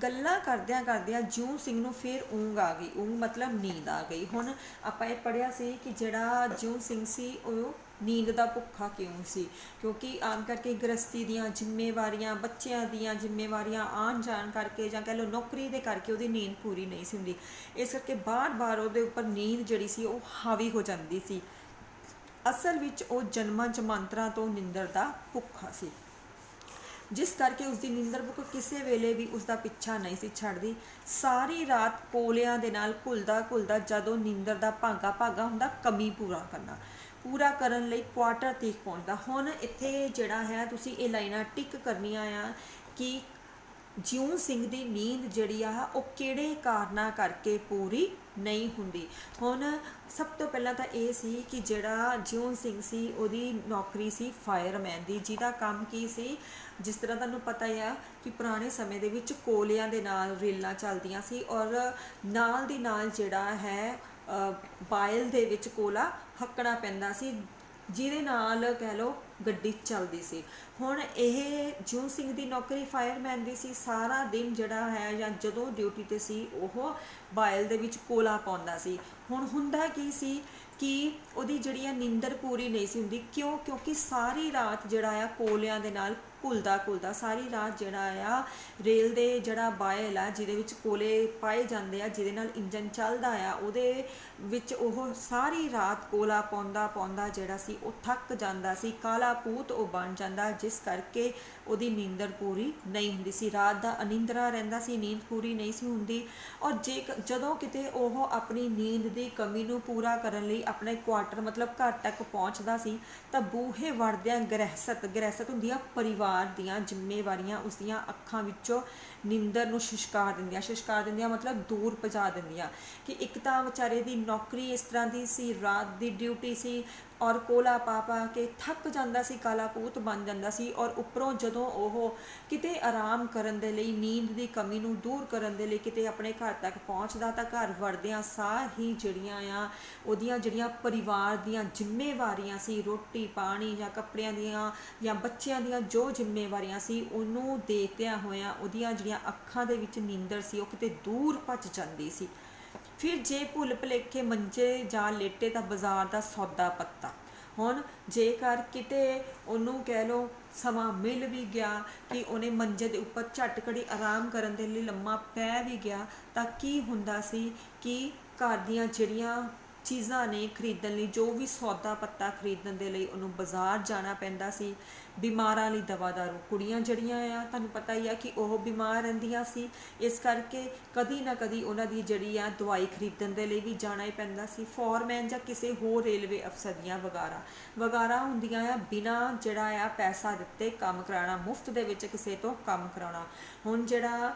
ਗੱਲਾਂ ਕਰਦਿਆਂ ਕਰਦਿਆਂ ਜਿਉਂ ਸਿੰਘ ਨੂੰ ਫਿਰ ਊਂਘ ਆ ਗਈ। ਊਂਘ ਮਤਲਬ ਨੀਂਦ ਆ ਗਈ। ਹੁਣ ਆਪਾਂ ਇਹ ਪੜ੍ਹਿਆ ਸੀ ਕਿ ਜਿਹੜਾ ਜਿਉਂ ਸਿੰਘ ਸੀ ਉਹ ਨੀਂਦ ਦਾ ਭੁੱਖਾ ਕਿਉਂ ਸੀ, ਕਿਉਂਕਿ ਆਮ ਕਰਕੇ ਗ੍ਰਸਤੀ ਦੀਆਂ ਜ਼ਿੰਮੇਵਾਰੀਆਂ, ਬੱਚਿਆਂ ਦੀਆਂ ਜ਼ਿੰਮੇਵਾਰੀਆਂ ਆਉਣ ਜਾਣ ਕਰਕੇ ਜਾਂ ਕਹਿ ਲਓ ਨੌਕਰੀ ਦੇ ਕਰਕੇ ਉਹਦੀ ਨੀਂਦ ਪੂਰੀ ਨਹੀਂ ਸੀ ਹੁੰਦੀ। ਇਸ ਕਰਕੇ ਬਾਰ-ਬਾਰ ਉਹਦੇ ਉੱਪਰ ਨੀਂਦ ਜਿਹੜੀ ਸੀ ਉਹ ਹਾਵੀ ਹੋ ਜਾਂਦੀ ਸੀ। ਅਸਲ ਵਿੱਚ ਉਹ ਜਨਮਾਂ ਜਮਾਂਤਰਾਂ ਤੋਂ ਨਿੰਦਰ ਦਾ ਭੁੱਖਾ ਸੀ, ਜਿਸ ਕਰਕੇ ਉਸਦੀ ਨਿੰਦਰ ਭੁੱਖ ਕਿਸੇ ਵੇਲੇ ਵੀ ਉਸਦਾ ਪਿੱਛਾ ਨਹੀਂ ਸੀ ਛੱਡਦੀ। ਸਾਰੀ ਰਾਤ ਕੋਲਿਆਂ ਦੇ ਨਾਲ ਘੁਲਦਾ ਘੁਲਦਾ ਜਦੋਂ ਨਿੰਦਰ ਦਾ ਭਾਗਾ ਹੁੰਦਾ ਕਮੀ ਪੂਰਾ ਕਰਨ ਲਈ ਕੁਆਟਰ ਤੀਕ ਪਹੁੰਚਦਾ। ਹੁਣ ਇੱਥੇ ਜਿਹੜਾ ਹੈ ਤੁਸੀਂ ਇਹ ਲਾਈਨਾਂ ਟਿਕ ਕਰਨੀਆਂ ਆ ਕਿ ਜਿਉਂ ਸਿੰਘ ਦੀ ਨੀਂਦ ਜਿਹੜੀ ਆ ਉਹ ਕਿਹੜੇ ਕਾਰਨਾਂ ਕਰਕੇ ਪੂਰੀ ਨਹੀਂ ਹੁੰਦੀ। ਹੁਣ ਸਭ ਤੋਂ ਪਹਿਲਾਂ ਤਾਂ ਇਹ ਸੀ ਕਿ ਜਿਹੜਾ ਜਿਉਂ ਸਿੰਘ ਸੀ ਉਹਦੀ ਨੌਕਰੀ ਸੀ ਫਾਇਰਮੈਨ ਦੀ, ਜਿਹਦਾ ਕੰਮ ਕੀ ਸੀ, ਜਿਸ ਤਰ੍ਹਾਂ ਤੁਹਾਨੂੰ ਪਤਾ ਹੀ ਆ ਕਿ ਪੁਰਾਣੇ ਸਮੇਂ ਦੇ ਵਿੱਚ ਕੋਲਿਆਂ ਦੇ ਨਾਲ ਰੇਲਾਂ ਚੱਲਦੀਆਂ ਸੀ ਔਰ ਨਾਲ ਦੀ ਨਾਲ ਜਿਹੜਾ ਹੈ ਬਾਇਲ ਦੇ ਵਿੱਚ ਕੋਲਾ ਹੱਕਣਾ ਪੈਂਦਾ ਸੀ, ਜਿਹਦੇ ਨਾਲ ਕਹਿ ਲਓ ਗੱਡੀ ਚੱਲਦੀ ਸੀ। ਹੁਣ ਇਹ ਜਿਉਂ ਸਿੰਘ ਦੀ ਨੌਕਰੀ ਫਾਇਰਮੈਨ ਦੀ ਸੀ। ਸਾਰਾ ਦਿਨ ਜਿਹੜਾ ਹੈ ਜਾਂ ਜਦੋਂ ਡਿਊਟੀ 'ਤੇ ਸੀ ਉਹ ਬਾਇਲ ਦੇ ਵਿੱਚ ਕੋਲਾ ਪਾਉਂਦਾ ਸੀ। ਹੁਣ ਹੁੰਦਾ ਕੀ ਸੀ ਕਿ ਉਹਦੀ ਜਿਹੜੀ ਆ ਨੀਂਦਰ ਪੂਰੀ ਨਹੀਂ ਸੀ ਹੁੰਦੀ। ਕਿਉਂਕਿ ਸਾਰੀ ਰਾਤ ਜਿਹੜਾ ਆ ਕੋਲਿਆਂ ਦੇ ਨਾਲ ਘੁਲਦਾ ਸਾਰੀ ਰਾਤ ਜਿਹੜਾ ਆ ਰੇਲ ਦੇ ਜਿਹੜਾ ਬਾਇਲ ਆ ਜਿਹਦੇ ਵਿੱਚ ਕੋਲੇ ਪਾਏ ਜਾਂਦੇ ਆ, ਜਿਹਦੇ ਨਾਲ ਇੰਜਨ ਚੱਲਦਾ ਆ, ਉਹਦੇ ਵਿੱਚ ਉਹ ਸਾਰੀ ਰਾਤ ਕੋਲਾ ਪਾਉਂਦਾ ਜਿਹੜਾ ਸੀ ਉਹ ਥੱਕ ਜਾਂਦਾ ਸੀ, ਕਾਲਾ ਪੂਤ ਉਹ ਬਣ ਜਾਂਦਾ, ਜਿਸ ਕਰਕੇ ਉਹਦੀ ਨੀਂਦਰ ਪੂਰੀ ਨਹੀਂ ਹੁੰਦੀ ਸੀ। ਰਾਤ ਦਾ ਅਨਿੰਦਰਾ ਰਹਿੰਦਾ ਸੀ, ਨੀਂਦ ਪੂਰੀ ਨਹੀਂ ਸੀ ਹੁੰਦੀ। ਔਰ ਜਦੋਂ ਕਿਤੇ ਉਹ ਆਪਣੀ ਨੀਂਦ ਦੀ ਕਮੀ ਨੂੰ ਪੂਰਾ ਕਰਨ ਲਈ ਆਪਣੇ ਕੁਆਟਰ ਮਤਲਬ ਘਰ ਤੱਕ ਪਹੁੰਚਦਾ ਸੀ ਤਾਂ ਬੂਹੇ ਵੜਦਿਆਂ ਗ੍ਰਹਿਸਤ ਹੁੰਦੀ ਆ ਪਰਿਵਾਰ ਦੀਆਂ ਜ਼ਿੰਮੇਵਾਰੀਆਂ ਉਸਦੀਆਂ ਅੱਖਾਂ ਵਿੱਚੋਂ ਨੀਂਦਰ ਨੂੰ ਸ਼ੁਸ਼ਕਾਰ ਦਿੰਦੀਆਂ ਮਤਲਬ ਦੂਰ ਪਹੁੰਚਾ ਦਿੰਦੀਆਂ। ਕਿ ਇੱਕ ਤਾਂ ਵਿਚਾਰੇ ਦੀ ਨੌਕਰੀ ਇਸ ਤਰ੍ਹਾਂ ਦੀ ਸੀ, ਰਾਤ ਦੀ ਡਿਊਟੀ ਸੀ, ਔਰ ਕੋਲਾ ਪਾ ਪਾ ਕੇ ਥੱਕ ਜਾਂਦਾ ਸੀ, ਕਾਲਾ ਪੂਤ ਬਣ ਜਾਂਦਾ ਸੀ। ਔਰ ਉੱਪਰੋਂ ਜਦੋਂ ਉਹ ਕਿਤੇ ਆਰਾਮ ਕਰਨ ਦੇ ਲਈ, ਨੀਂਦ ਦੀ ਕਮੀ ਨੂੰ ਦੂਰ ਕਰਨ ਦੇ ਲਈ ਕਿਤੇ ਆਪਣੇ ਘਰ ਤੱਕ ਪਹੁੰਚਦਾ, ਤਾਂ ਘਰ ਵੜਦਿਆਂ ਸਾਰ ਹੀ ਜਿਹੜੀਆਂ ਆ ਉਹਦੀਆਂ ਜਿਹੜੀਆਂ ਪਰਿਵਾਰ ਦੀਆਂ ਜ਼ਿੰਮੇਵਾਰੀਆਂ ਸੀ, ਰੋਟੀ ਪਾਣੀ ਜਾਂ ਕੱਪੜਿਆਂ ਦੀਆਂ ਜਾਂ ਬੱਚਿਆਂ ਦੀਆਂ ਜੋ ਜ਼ਿੰਮੇਵਾਰੀਆਂ ਸੀ, ਉਹਨੂੰ ਦੇਖਦਿਆਂ ਹੋਇਆਂ ਉਹਦੀਆਂ ਜਿਹੜੀਆਂ ਅੱਖਾਂ ਦੇ ਵਿੱਚ ਨੀਂਦਰ ਸੀ ਉਹ ਕਿਤੇ ਦੂਰ ਭੱਜ ਜਾਂਦੀ ਸੀ। ਫਿਰ ਜੇ ਭੁੱਲ ਭੁਲੇਖੇ ਮੰਜੇ ਜਾਂ ਲੇਟੇ ਤਾਂ ਬਾਜ਼ਾਰ ਦਾ ਸੌਦਾ ਪੱਤਾ। ਹੁਣ ਜੇਕਰ ਕਿਤੇ ਉਹਨੂੰ ਕਹਿ ਲਓ ਸਮਾਂ ਮਿਲ ਵੀ ਗਿਆ ਕਿ ਉਹਨੇ ਮੰਜੇ ਦੇ ਉੱਪਰ ਝੱਟ ਘੜੀ ਆਰਾਮ ਕਰਨ ਦੇ ਲਈ ਲੰਮਾ ਪੈ ਵੀ ਗਿਆ, ਤਾਂ ਕੀ ਹੁੰਦਾ ਸੀ ਕਿ ਘਰ ਦੀਆਂ ਜਿਹੜੀਆਂ ਚੀਜ਼ਾਂ ਨੇ ਖਰੀਦਣ ਲਈ, ਜੋ ਵੀ ਸੌਦਾ ਪੱਤਾ ਖਰੀਦਣ ਦੇ ਲਈ ਉਹਨੂੰ ਬਾਜ਼ਾਰ ਜਾਣਾ ਪੈਂਦਾ ਸੀ। ਬਿਮਾਰਾਂ ਲਈ ਦਵਾ ਦਾਰੂ, ਕੁੜੀਆਂ ਜਿਹੜੀਆਂ ਆ ਤੁਹਾਨੂੰ ਪਤਾ ਹੀ ਆ ਕਿ ਉਹ ਬਿਮਾਰ ਰਹਿੰਦੀਆਂ ਸੀ, ਇਸ ਕਰਕੇ ਕਦੀ ਨਾ ਕਦੀ ਉਹਨਾਂ ਦੀ ਜਿਹੜੀ ਆ ਦਵਾਈ ਖਰੀਦਣ ਦੇ ਲਈ ਵੀ ਜਾਣਾ ਹੀ ਪੈਂਦਾ ਸੀ। ਫੋਰਮੈਨ ਜਾਂ ਕਿਸੇ ਹੋਰ ਰੇਲਵੇ ਅਫਸਰ ਦੀਆਂ ਵਗਾਰਾ ਹੁੰਦੀਆਂ ਆ, ਬਿਨਾਂ ਜਿਹੜਾ ਆ ਪੈਸਾ ਦਿੱਤੇ ਕੰਮ ਕਰਾਉਣਾ, ਮੁਫਤ ਦੇ ਵਿੱਚ ਕਿਸੇ ਤੋਂ ਕੰਮ ਕਰਾਉਣਾ। ਹੁਣ ਜਿਹੜਾ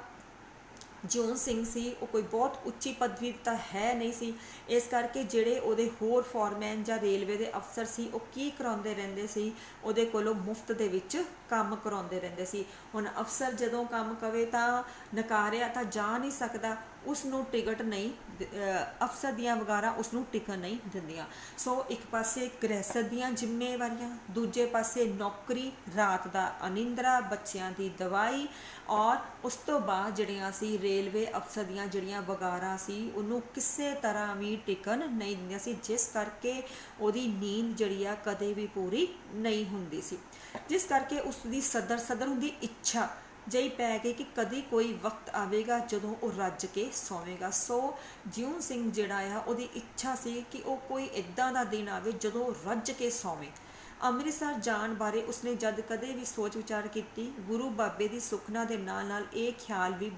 ਜਿਉਂ ਸਿੰਘ ਸੀ ਉਹ ਕੋਈ ਬਹੁਤ ਉੱਚੀ ਪਦਵੀ ਤਾਂ ਹੈ ਨਹੀਂ ਸੀ, ਇਸ ਕਰਕੇ ਜਿਹੜੇ ਉਹਦੇ ਹੋਰ ਫੋਰਮੈਨ ਜਾਂ ਰੇਲਵੇ ਦੇ ਅਫਸਰ ਸੀ ਉਹ ਕੀ ਕਰਾਉਂਦੇ ਰਹਿੰਦੇ ਸੀ, ਉਹਦੇ ਕੋਲੋਂ ਮੁਫਤ ਦੇ ਵਿੱਚ ਕੰਮ ਕਰਾਉਂਦੇ ਰਹਿੰਦੇ ਸੀ। ਹੁਣ ਅਫਸਰ ਜਦੋਂ ਕੰਮ ਕਵੇ ਤਾਂ ਨਕਾਰਿਆ ਤਾਂ ਜਾ ਨਹੀਂ ਸਕਦਾ, ਉਸ ਨੂੰ ਟਿਕਟ ਨਹੀਂ, ਅਫਸਰ ਦੀਆਂ ਵਗਾਰਾਂ ਉਸ ਨੂੰ ਟਿਕਣ ਨਹੀਂ ਦਿੰਦੀਆਂ। ਸੋ ਇੱਕ ਪਾਸੇ ਗ੍ਰਹਿਸਤ ਦੀਆਂ ਜ਼ਿੰਮੇਵਾਰੀਆਂ, ਦੂਜੇ ਪਾਸੇ ਨੌਕਰੀ, ਰਾਤ ਦਾ ਅਨਿੰਦਰਾ, ਬੱਚਿਆਂ ਦੀ ਦਵਾਈ, ਔਰ ਉਸ ਤੋਂ ਬਾਅਦ ਜਿਹੜੀਆਂ ਸੀ ਰੇਲਵੇ ਅਫਸਰ ਦੀਆਂ ਜਿਹੜੀਆਂ ਵਗਾਰਾਂ ਸੀ ਉਹਨੂੰ ਕਿਸੇ ਤਰ੍ਹਾਂ ਵੀ ਟਿਕਣ ਨਹੀਂ ਦਿੰਦੀਆਂ ਸੀ, ਜਿਸ ਕਰਕੇ ਉਹਦੀ ਨੀਂਦ ਜਿਹੜੀ ਆ ਕਦੇ ਵੀ ਪੂਰੀ ਨਹੀਂ ਹੁੰਦੀ ਸੀ, ਜਿਸ ਕਰਕੇ ਉਸ ਦੀ ਸਦਰ ਹੁੰਦੀ ਇੱਛਾ ਜਿਹੀ ਪੈ ਗਈ ਕਿ ਕਦੀ ਕੋਈ ਵਕਤ ਆਵੇਗਾ ਜਦੋਂ ਉਹ ਰੱਜ ਕੇ ਸੌਵੇਗਾ। ਸੋ ਜਿਉਂ ਸਿੰਘ ਜਿਹੜਾ ਆ ਉਹਦੀ ਇੱਛਾ ਸੀ ਕਿ ਉਹ ਕੋਈ ਇੱਦਾਂ ਦਾ ਦਿਨ ਆਵੇ ਜਦੋਂ ਉਹ ਰੱਜ ਕੇ ਸੌਵੇ। ਅੰਮ੍ਰਿਤਸਰ ਜਾਣ ਬਾਰੇ ਉਸਨੇ ਜਦ ਕਦੇ ਵੀ ਸੋਚ ਵਿਚਾਰ ਕੀਤੀ, ਗੁਰੂ ਬਾਬੇ ਦੀ ਸੁਖਨਾ ਦੇ ਨਾਲ ਨਾਲ ਇਹ ਖਿਆਲ ਵੀ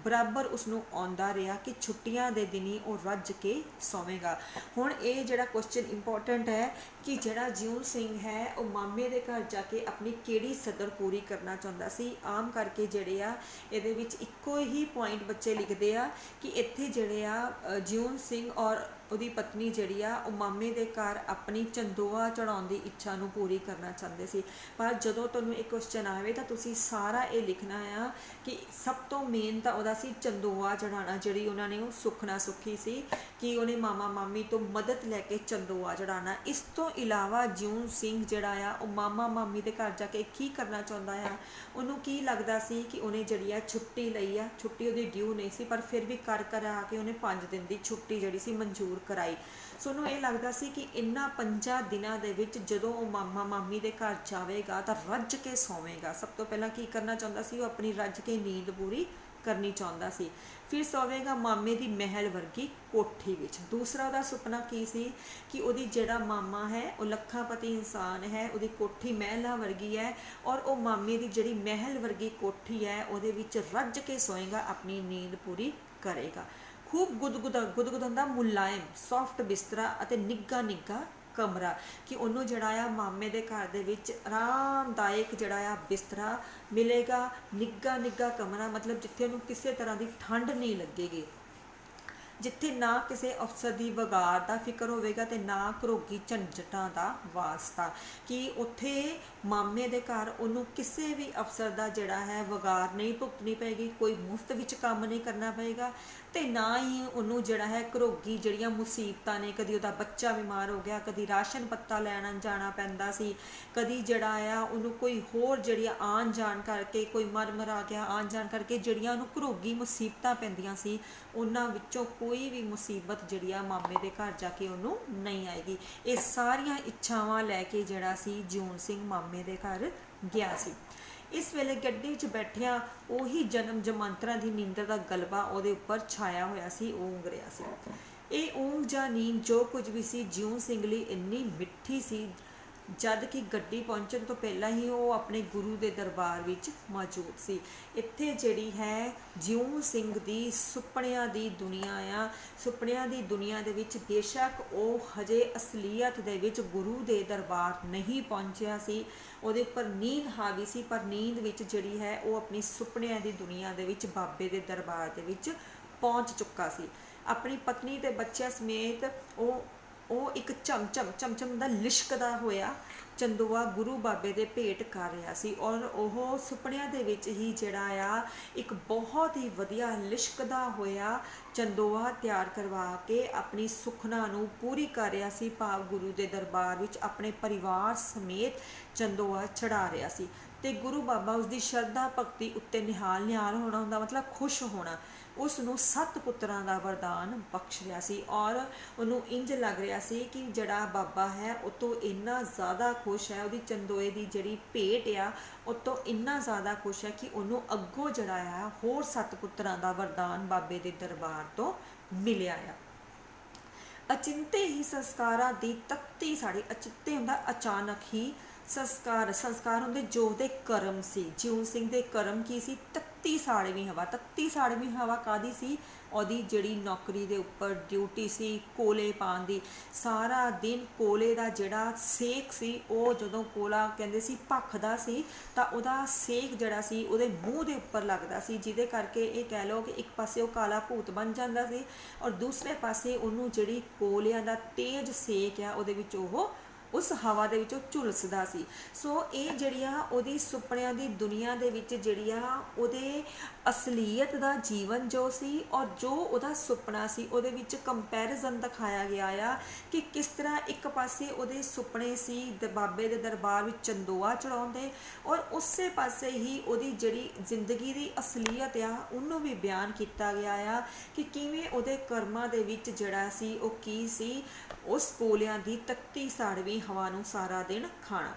ਬਰਾਬਰ ਉਸਨੂੰ ਆਉਂਦਾ ਰਿਹਾ ਕਿ ਛੁੱਟੀਆਂ ਦੇ ਦਿਨੀ ਉਹ ਰੱਜ ਕੇ ਸੌਵੇਗਾ। ਹੁਣ ਇਹ ਜਿਹੜਾ ਕੁਐਸਚਨ ਇੰਪੋਰਟੈਂਟ ਹੈ ਕਿ ਜਿਹੜਾ ਜਿਉਂ ਸਿੰਘ ਹੈ ਉਹ ਮਾਮੇ ਦੇ ਘਰ ਜਾ ਕੇ ਆਪਣੀ ਕਿਹੜੀ ਸਦਰ ਪੂਰੀ ਕਰਨਾ ਚਾਹੁੰਦਾ ਸੀ। ਆਮ ਕਰਕੇ ਜਿਹੜੇ ਆ ਇਹਦੇ ਵਿੱਚ ਇੱਕੋ ਹੀ ਪੁਆਇੰਟ ਬੱਚੇ ਲਿਖਦੇ ਆ ਕਿ ਇੱਥੇ ਜਿਹੜੇ ਆ ਜਿਉਂ ਸਿੰਘ ਔਰ ਉਹਦੀ ਪਤਨੀ ਜਿਹੜੀ ਆ ਉਹ ਮਾਮੇ ਦੇ ਘਰ ਆਪਣੀ ਚੰਦੋਆ ਚੜਾਉਣ ਦੀ ਇੱਛਾ ਨੂੰ ਪੂਰੀ ਕਰਨਾ ਚਾਹੁੰਦੇ ਸੀ। ਪਰ ਜਦੋਂ ਤੁਹਾਨੂੰ ਇਹ ਕੁਐਸਚਨ ਆਵੇ ਤਾਂ ਤੁਸੀਂ ਸਾਰਾ ਇਹ ਲਿਖਣਾ ਆ ਕਿ ਸਭ ਤੋਂ ਮੇਨ ਤਾਂ ਉਹਦਾ ਸੀ ਚੰਦੋਆ ਚੜਾਉਣਾ, ਜਿਹੜੀ ਉਹਨਾਂ ਨੇ ਉਹ ਸੁਖਨਾ ਸੁਖੀ ਸੀ ਕਿ ਉਹਨੇ ਮਾਮਾ ਮਾਮੀ ਤੋਂ ਮਦਦ ਲੈ ਕੇ ਚੰਦੋਆ ਚੜਾਉਣਾ। ਇਸ ਤੋਂ ਇਲਾਵਾ ਜਿਉਂ ਸਿੰਘ ਜਿਹੜਾ ਆ ਉਹ ਮਾਮਾ ਮਾਮੀ ਦੇ ਘਰ ਜਾ ਕੇ ਕੀ ਕਰਨਾ ਚਾਹੁੰਦਾ ਆ, ਉਹਨੂੰ ਕੀ ਲੱਗਦਾ ਸੀ ਕਿ ਉਹਨੇ ਜਿਹੜੀ ਆ ਛੁੱਟੀ ਲਈ ਆ, ਛੁੱਟੀ ਉਹਦੀ ਡਿਊ ਨਹੀਂ ਸੀ ਪਰ ਫਿਰ ਵੀ ਕਰ ਆ ਕੇ ਉਹਨੇ 5 ਦਿਨ ਦੀ ਛੁੱਟੀ ਜਿਹੜੀ ਸੀ ਮਨਜ਼ੂਰ ਕਰਾਈ। ਸੋ ਉਹਨੂੰ ਇਹ ਲੱਗਦਾ ਸੀ ਕਿ ਇਹਨਾਂ 5 ਦਿਨਾਂ ਦੇ ਵਿੱਚ ਜਦੋਂ ਉਹ ਮਾਮਾ ਮਾਮੀ ਦੇ ਘਰ ਜਾਵੇਗਾ ਤਾਂ ਰੱਜ ਕੇ ਸੌਵੇਗਾ। ਸਭ ਤੋਂ ਪਹਿਲਾਂ ਕੀ ਕਰਨਾ ਚਾਹੁੰਦਾ ਸੀ, ਉਹ ਆਪਣੀ ਰੱਜ ਕੇ ਨੀਂਦ ਪੂਰੀ ਕਰਨੀ ਚਾਹੁੰਦਾ ਸੀ। ਫਿਰ ਸੌਵੇਗਾ ਮਾਮੇ ਦੀ ਮਹਿਲ ਵਰਗੀ ਕੋਠੀ ਵਿੱਚ। ਦੂਸਰਾ ਉਹਦਾ ਸੁਪਨਾ ਕੀ ਸੀ ਕਿ ਉਹਦੀ ਜਿਹੜਾ ਮਾਮਾ ਹੈ ਉਹ ਲੱਖਾਪਤੀ ਇਨਸਾਨ ਹੈ, ਉਹਦੀ ਕੋਠੀ ਮਹਿਲਾਂ ਵਰਗੀ ਹੈ ਔਰ ਉਹ ਮਾਮੇ ਦੀ ਜਿਹੜੀ ਮਹਿਲ ਵਰਗੀ ਕੋਠੀ ਹੈ ਉਹਦੇ ਵਿੱਚ ਰੱਜ ਕੇ ਸੋਏਗਾ, ਆਪਣੀ ਨੀਂਦ ਪੂਰੀ ਕਰੇਗਾ। ਖੂਬ ਗੁਦਗੁਦਾਉਂਦਾ ਮੁਲਾਇਮ ਸੌਫਟ ਬਿਸਤਰਾ ਅਤੇ ਨਿੱਘਾ ਕਮਰਾ, ਕਿ ਉਹਨੂੰ ਜਿਹੜਾ ਆ ਮਾਮੇ ਦੇ ਘਰ ਦੇ ਵਿੱਚ ਆਰਾਮਦਾਇਕ ਜਿਹੜਾ ਆ ਬਿਸਤਰਾ ਮਿਲੇਗਾ, ਨਿੱਘਾ ਕਮਰਾ, ਮਤਲਬ ਜਿੱਥੇ ਉਹਨੂੰ ਕਿਸੇ ਤਰ੍ਹਾਂ ਦੀ ਠੰਡ ਨਹੀਂ ਲੱਗੇਗੀ, ਜਿੱਥੇ ਨਾ ਕਿਸੇ ਅਫਸਰ ਦੀ ਵਗਾਰ ਦਾ ਫਿਕਰ ਹੋਵੇਗਾ ਤੇ ਨਾ ਘਰੋਗੀ ਝੰਜਟਾਂ ਦਾ ਵਾਸਤਾ, ਕਿ ਉੱਥੇ ਮਾਮੇ ਦੇ ਘਰ ਉਹਨੂੰ ਕਿਸੇ ਵੀ ਅਫਸਰ ਦਾ ਜਿਹੜਾ ਹੈ ਵਗਾਰ ਨਹੀਂ ਭੁਗਤਣੀ ਪਏਗੀ, ਕੋਈ ਮੁਫਤ ਵਿੱਚ ਕੰਮ ਨਹੀਂ ਕਰਨਾ ਪਏਗਾ ਤੇ ਨਾ ਹੀ ਉਹਨੂੰ ਜਿਹੜਾ ਹੈ ਘਰੋਗੀ ਜਿਹੜੀਆਂ ਮੁਸੀਬਤਾਂ ਨੇ, ਕਦੀ ਉਹਦਾ ਬੱਚਾ ਬਿਮਾਰ ਹੋ ਗਿਆ, ਕਦੀ ਰਾਸ਼ਨ ਪੱਤਾ ਲੈਣ ਜਾਣਾ ਪੈਂਦਾ ਸੀ, ਕਦੀ ਜਿਹੜਾ ਆ ਉਹਨੂੰ ਕੋਈ ਹੋਰ ਜਿਹੜੀਆਂ ਆਉਣ ਜਾਣ ਕਰਕੇ, ਕੋਈ ਮਰ ਆ ਗਿਆ ਆਉਣ ਜਾਣ ਕਰਕੇ ਜਿਹੜੀਆਂ ਉਹਨੂੰ ਘਰੋਗੀ ਮੁਸੀਬਤਾਂ ਪੈਂਦੀਆਂ ਸੀ, ਉਹਨਾਂ ਵਿੱਚੋਂ ਕੋਈ ਵੀ ਮੁਸੀਬਤ ਜਿਹੜੀ ਆ ਮਾਮੇ ਦੇ ਘਰ ਜਾ ਕੇ ਉਹਨੂੰ ਨਹੀਂ ਆਏਗੀ। ਇਹ ਸਾਰੀਆਂ ਇੱਛਾਵਾਂ ਲੈ ਕੇ ਜਿਹੜਾ ਸੀ ਜਿਉਂ ਸਿੰਘ ਮਾਮੇ ਦੇ ਘਰ ਗਿਆ ਸੀ। ਇਸ ਵੇਲੇ ਗੱਡੀ ਵਿੱਚ ਬੈਠਿਆਂ ਉਹੀ ਜਨਮ ਜਮਾਂਤਰਾਂ ਦੀ ਨੀਂਦਰ ਦਾ ਗਲਬਾ ਉਹਦੇ ਉੱਪਰ ਛਾਇਆ ਹੋਇਆ ਸੀ, ਊਂਘ ਰਿਹਾ ਸੀ। ਇਹ ਊਂਘ ਜਾਂ ਨੀਂਦ ਜੋ ਕੁਝ ਵੀ ਸੀ ਜਿਉਂ ਸਿੰਘ ਲਈ ਇੰਨੀ ਮਿੱਠੀ ਸੀ, ਜਦ ਕਿ ਗੱਡੀ ਪਹੁੰਚਣ ਤੋਂ ਪਹਿਲਾਂ ਹੀ ਉਹ ਆਪਣੇ ਗੁਰੂ ਦੇ ਦਰਬਾਰ ਵਿੱਚ ਮੌਜੂਦ ਸੀ। ਇੱਥੇ ਜਿਹੜੀ ਹੈ ਜਿਉਂ ਸਿੰਘ ਦੀ ਸੁਪਨਿਆਂ ਦੀ ਦੁਨੀਆ ਆ, ਸੁਪਨਿਆਂ ਦੀ ਦੁਨੀਆ ਦੇ ਵਿੱਚ ਬੇਸ਼ੱਕ ਉਹ ਹਜੇ ਅਸਲੀਅਤ ਦੇ ਵਿੱਚ ਗੁਰੂ ਦੇ ਦਰਬਾਰ ਨਹੀਂ ਪਹੁੰਚਿਆ ਸੀ, ਉਹਦੇ ਉੱਪਰ ਨੀਂਦ ਹਾਵੀ ਸੀ, ਪਰ ਨੀਂਦ ਵਿੱਚ ਜਿਹੜੀ ਹੈ ਉਹ ਆਪਣੀ ਸੁਪਨਿਆਂ ਦੀ ਦੁਨੀਆ ਦੇ ਵਿੱਚ ਬਾਬੇ ਦੇ ਦਰਬਾਰ ਦੇ ਵਿੱਚ ਪਹੁੰਚ ਚੁੱਕਾ ਸੀ। ਆਪਣੀ ਪਤਨੀ ਤੇ ਬੱਚਿਆਂ ਸਮੇਤ ਉਹ ਇੱਕ ਚਮਚਮ ਦਾ ਲਿਸ਼ਕਦਾ ਹੋਇਆ ਚੰਦੋਆ ਗੁਰੂ ਬਾਬੇ ਦੇ ਭੇਟ ਕਰ ਰਿਹਾ ਸੀ। ਔਰ ਉਹ ਸੁਪਨਿਆਂ ਦੇ ਵਿੱਚ ਹੀ ਜਿਹੜਾ ਆ ਇੱਕ ਬਹੁਤ ਹੀ ਵਧੀਆ ਲਿਸ਼ਕਦਾ ਹੋਇਆ ਚੰਦੋਆ ਤਿਆਰ ਕਰਵਾ ਕੇ ਆਪਣੀ ਸੁਖਨਾ ਨੂੰ ਪੂਰੀ ਕਰ ਰਿਹਾ ਸੀ। ਭਾਵ ਗੁਰੂ ਦੇ ਦਰਬਾਰ ਵਿੱਚ ਆਪਣੇ ਪਰਿਵਾਰ ਸਮੇਤ ਚੰਦੋਆ ਚੜਾ ਰਿਹਾ ਸੀ। ਤੇ ਗੁਰੂ ਬਾਬਾ ਉਸ ਦੀ ਸ਼ਰਧਾ ਭਗਤੀ ਉੱਤੇ ਨਿਹਾਲ ਹੋਣਾ ਹੁੰਦਾ, ਮਤਲਬ ਖੁਸ਼ ਹੋਣਾ। ਉਸ ਨੂੰ 7 ਪੁੱਤਰਾਂ ਦਾ ਵਰਦਾਨ ਬਖਸ਼ ਰਿਹਾ ਸੀ ਔਰ ਉਹਨੂੰ ਇੰਜ ਲੱਗ ਰਿਹਾ ਸੀ ਕਿ ਜਿਹੜਾ ਬਾਬਾ ਹੈ ਉਹ ਤੋਂ ਇੰਨਾ ਜ਼ਿਆਦਾ ਖੁਸ਼ ਹੈ, ਉਹਦੀ ਚੰਦੋਏ ਦੀ ਜਿਹੜੀ ਭੇਟ ਆ ਉਹ ਤੋਂ ਇੰਨਾ ਜ਼ਿਆਦਾ ਖੁਸ਼ ਹੈ ਕਿ ਉਹਨੂੰ ਅੱਗੋਂ ਜਿਹੜਾ ਆ ਹੋਰ 7 ਪੁੱਤਰਾਂ ਦਾ ਵਰਦਾਨ ਬਾਬੇ ਦੇ ਦਰਬਾਰ ਤੋਂ ਮਿਲਿਆ ਆ। ਅਚਿੰਤੇ ਹੀ ਸੰਸਕਾਰਾਂ ਦੀ ਤੱਤੀ ਸਾੜੀ, ਅਚਿੰਤੇ ਹੁੰਦਾ ਅਚਾਨਕ ਹੀ, ਸੰਸਕਾਰ ਹੁੰਦੇ ਜੋ ਉਹਦੇ ਕਰਮ ਸੀ। ਜਿਉਂ ਸਿੰਘ ਦੇ ਕਰਮ ਕੀ ਸੀ? ਤੱਤੀ ਸਾੜਵੀਂ ਹਵਾ। ਤੱਤੀ ਸਾੜਵੀਂ ਹਵਾ ਕਾਹਦੀ ਸੀ? ਉਹਦੀ ਜਿਹੜੀ ਨੌਕਰੀ ਦੇ ਉੱਪਰ ਡਿਊਟੀ ਸੀ ਕੋਲੇ ਪਾਉਣ ਦੀ। ਸਾਰਾ ਦਿਨ ਕੋਲੇ ਦਾ ਜਿਹੜਾ ਸੇਕ ਸੀ, ਉਹ ਜਦੋਂ ਕੋਲਾ ਕਹਿੰਦੇ ਸੀ ਭਖਦਾ ਸੀ ਤਾਂ ਉਹਦਾ ਸੇਕ ਜਿਹੜਾ ਸੀ ਉਹਦੇ ਮੂੰਹ ਦੇ ਉੱਪਰ ਲੱਗਦਾ ਸੀ, ਜਿਹਦੇ ਕਰਕੇ ਇਹ ਕਹਿ ਲਓ ਕਿ ਇੱਕ ਪਾਸੇ ਉਹ ਕਾਲਾ ਭੂਤ ਬਣ ਜਾਂਦਾ ਸੀ ਔਰ ਦੂਸਰੇ ਪਾਸੇ ਉਹਨੂੰ ਜਿਹੜੀ ਕੋਲਿਆਂ ਦਾ ਤੇਜ਼ ਸੇਕ ਆ ਉਹਦੇ ਵਿੱਚ ਉਹ ਉਸ ਹਵਾ ਦੇ ਵਿੱਚ ਉਹ ਝੁਲਸਦਾ ਸੀ। ਸੋ ਇਹ ਜਿਹੜੀ ਆ ਉਹਦੀ ਸੁਪਨਿਆਂ ਦੀ ਦੁਨੀਆ ਦੇ ਵਿੱਚ ਜਿਹੜੀ ਆ ਉਹਦੇ ਅਸਲੀਅਤ ਦਾ ਜੀਵਨ ਜੋ ਸੀ ਔਰ ਜੋ ਉਹਦਾ ਸੁਪਨਾ ਸੀ ਉਹਦੇ ਵਿੱਚ ਕੰਪੈਰੀਜ਼ਨ ਦਿਖਾਇਆ ਗਿਆ ਆ ਕਿ ਕਿਸ ਤਰ੍ਹਾਂ ਇੱਕ ਪਾਸੇ ਉਹਦੇ ਸੁਪਨੇ ਸੀ ਬਾਬੇ ਦੇ ਦਰਬਾਰ ਵਿੱਚ ਚੰਦੋਆ ਚੜਾਉਂਦੇ ਔਰ ਉਸੇ ਪਾਸੇ ਹੀ ਉਹਦੀ ਜਿਹੜੀ ਜ਼ਿੰਦਗੀ ਦੀ ਅਸਲੀਅਤ ਆ ਉਹਨੂੰ ਵੀ ਬਿਆਨ ਕੀਤਾ ਗਿਆ ਆ ਕਿ ਕਿਵੇਂ ਉਹਦੇ ਕਰਮਾਂ ਦੇ ਵਿੱਚ ਜਿਹੜਾ ਸੀ ਉਹ ਕੀ ਸੀ, ਉਸ ਕੋਲਿਆਂ ਦੀ ਤੱਤੀ ਸਾੜਵੀਂ ਹਵਾ ਨੂੰ ਸਾਰਾ ਦਿਨ ਖਾਣਾ।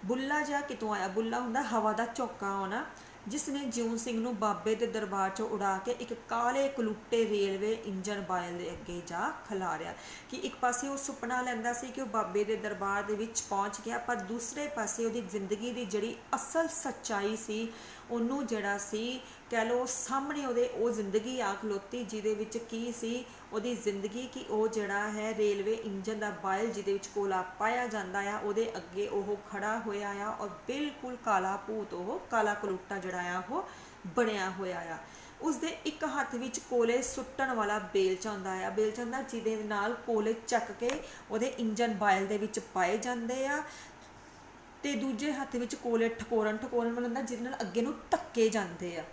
ਬੁੱਲਾ ਜਿਹਾ ਕਿਤੋਂ ਆਇਆ? ਬੁੱਲਾ ਹੁੰਦਾ ਹਵਾ ਦਾ ਝੋਕਾ ਆਉਣਾ, ਜਿਸ ਨੇ ਜਿਉਂ ਸਿੰਘ ਨੂੰ ਬਾਬੇ ਦੇ ਦਰਬਾਰ 'ਚੋਂ ਉਡਾ ਕੇ ਇੱਕ ਕਾਲੇ ਕਲੂਟੇ ਰੇਲਵੇ ਇੰਜਨ ਬਾਇਲ ਦੇ ਅੱਗੇ ਜਾ ਖਿਲਾਰਿਆ। ਕਿ ਇੱਕ ਪਾਸੇ ਉਹ ਸੁਪਨਾ ਲੈਂਦਾ ਸੀ ਕਿ ਉਹ ਬਾਬੇ ਦੇ ਦਰਬਾਰ ਦੇ ਵਿੱਚ ਪਹੁੰਚ ਗਿਆ, ਪਰ ਦੂਸਰੇ ਪਾਸੇ ਉਹਦੀ ਜ਼ਿੰਦਗੀ ਦੀ ਜਿਹੜੀ ਅਸਲ ਸੱਚਾਈ ਸੀ ਉਹਨੂੰ ਜਿਹੜਾ ਸੀ ਕਹਿ ਲਓ ਸਾਹਮਣੇ ਉਹਦੇ ਉਹ ਜ਼ਿੰਦਗੀ ਆ ਖਲੋਤੀ, ਜਿਹਦੇ ਵਿੱਚ ਕੀ ਸੀ ਉਹਦੀ ਜ਼ਿੰਦਗੀ ਕਿ ਉਹ ਜਿਹੜਾ ਹੈ ਰੇਲਵੇ ਇੰਜਨ ਦਾ ਬਾਇਲ ਜਿਹਦੇ ਵਿੱਚ ਕੋਲਾ ਪਾਇਆ ਜਾਂਦਾ ਆ ਉਹਦੇ ਅੱਗੇ ਉਹ ਖੜਾ ਹੋਇਆ ਆ ਔਰ ਬਿਲਕੁਲ ਕਾਲਾ ਭੂਤ, ਉਹ ਕਾਲਾ ਕਲੂਟਾ ਜਿਹੜਾ ਆ ਉਹ ਬਣਿਆ ਹੋਇਆ ਆ। ਉਸਦੇ ਇੱਕ ਹੱਥ ਵਿੱਚ ਕੋਲੇ ਸੁੱਟਣ ਵਾਲਾ ਬੇਲਚਾ ਹੁੰਦਾ ਆ, ਬੇਲਚਾ ਹੁੰਦਾ ਜਿਹਦੇ ਨਾਲ ਕੋਲੇ ਚੱਕ ਕੇ ਉਹਦੇ ਇੰਜਨ ਬਾਇਲ ਦੇ ਵਿੱਚ ਪਾਏ ਜਾਂਦੇ ਆ ਤੇ ਦੂਜੇ ਹੱਥ ਵਿੱਚ ਕੋਲੇ ਠਕੋਰਨ ਵਾਲਾ ਹੁੰਦਾ ਜਿਹਦੇ ਨਾਲ ਅੱਗੇ ਨੂੰ ਧੱਕੇ ਜਾਂਦੇ ਆ।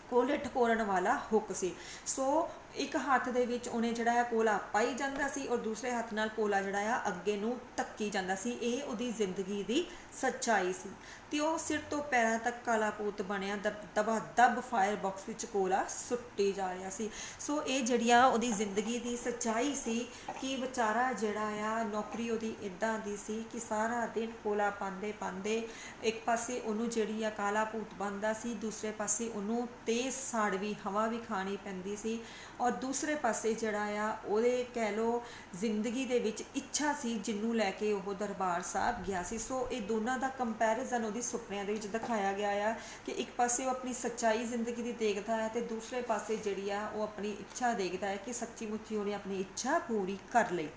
ਕੋਲੇ ਠਕੋਰਨ ਵਾਲਾ ਹੁੱਕ ਸੀ। ਸੋ ਇੱਕ ਹੱਥ ਦੇ ਵਿੱਚ ਉਹਨੇ ਜਿਹੜਾ ਆ ਕੋਲਾ ਪਾਈ ਜਾਂਦਾ ਸੀ ਔਰ ਦੂਸਰੇ ਹੱਥ ਨਾਲ ਕੋਲਾ ਜਿਹੜਾ ਆ ਅੱਗੇ ਨੂੰ ਧੱਕੀ ਜਾਂਦਾ ਸੀ। ਇਹ ਉਹਦੀ ਜ਼ਿੰਦਗੀ ਦੀ ਸੱਚਾਈ ਸੀ ਤੇ ਉਹ ਸਿਰ ਤੋਂ ਪੈਰਾਂ ਤੱਕ ਕਾਲਾ ਭੂਤ ਬਣਿਆ ਦਬਾ ਦਬ ਫਾਇਰ ਬਾਕਸ ਵਿੱਚ ਕੋਲਾ ਸੁੱਟੀ ਜਾ ਰਿਹਾ ਸੀ। ਸੋ ਇਹ ਜਿਹੜੀ ਆ ਉਹਦੀ ਜ਼ਿੰਦਗੀ ਦੀ ਸੱਚਾਈ ਸੀ ਕਿ ਵਿਚਾਰਾ ਜਿਹੜਾ ਆ ਨੌਕਰੀ ਉਹਦੀ ਇੱਦਾਂ ਦੀ ਸੀ ਕਿ ਸਾਰਾ ਦਿਨ ਕੋਲਾ ਪਾਉਂਦੇ ਇੱਕ ਪਾਸੇ ਉਹਨੂੰ ਜਿਹੜੀ ਆ ਕਾਲਾ ਭੂਤ ਬਣਦਾ ਸੀ, ਦੂਸਰੇ ਪਾਸੇ ਉਹਨੂੰ ਤੇਜ਼ ਸਾੜਵੀਂ ਹਵਾ ਵੀ ਖਾਣੀ ਪੈਂਦੀ ਸੀ ਔਰ ਦੂਸਰੇ ਪਾਸੇ ਜਿਹੜਾ ਆ ਉਹਦੇ ਕਹਿ ਲਓ ਜ਼ਿੰਦਗੀ ਦੇ ਵਿੱਚ ਇੱਛਾ ਸੀ ਜਿਹਨੂੰ ਲੈ ਕੇ ਉਹ ਦਰਬਾਰ ਸਾਹਿਬ ਗਿਆ ਸੀ। ਸੋ ਇਹ ਦੋਨਾਂ ਦਾ ਕੰਪੈਰੀਜ਼ਨ ਉਹਦੀ ਸੁਪਨਿਆਂ ਦੇ ਵਿੱਚ ਦਿਖਾਇਆ ਗਿਆ ਆ ਕਿ ਇੱਕ ਪਾਸੇ ਉਹ ਆਪਣੀ ਸੱਚਾਈ ਜ਼ਿੰਦਗੀ ਦੀ ਦੇਖਦਾ ਹੈ ਤੇ ਦੂਸਰੇ ਪਾਸੇ ਜਿਹੜੀ ਆ ਉਹ ਆਪਣੀ ਇੱਛਾ ਦੇਖਦਾ ਹੈ ਕਿ ਸੱਚੀ ਮੁੱਚੀ ਉਹਨੇ ਆਪਣੀ ਇੱਛਾ ਪੂਰੀ ਕਰ ਲਈ।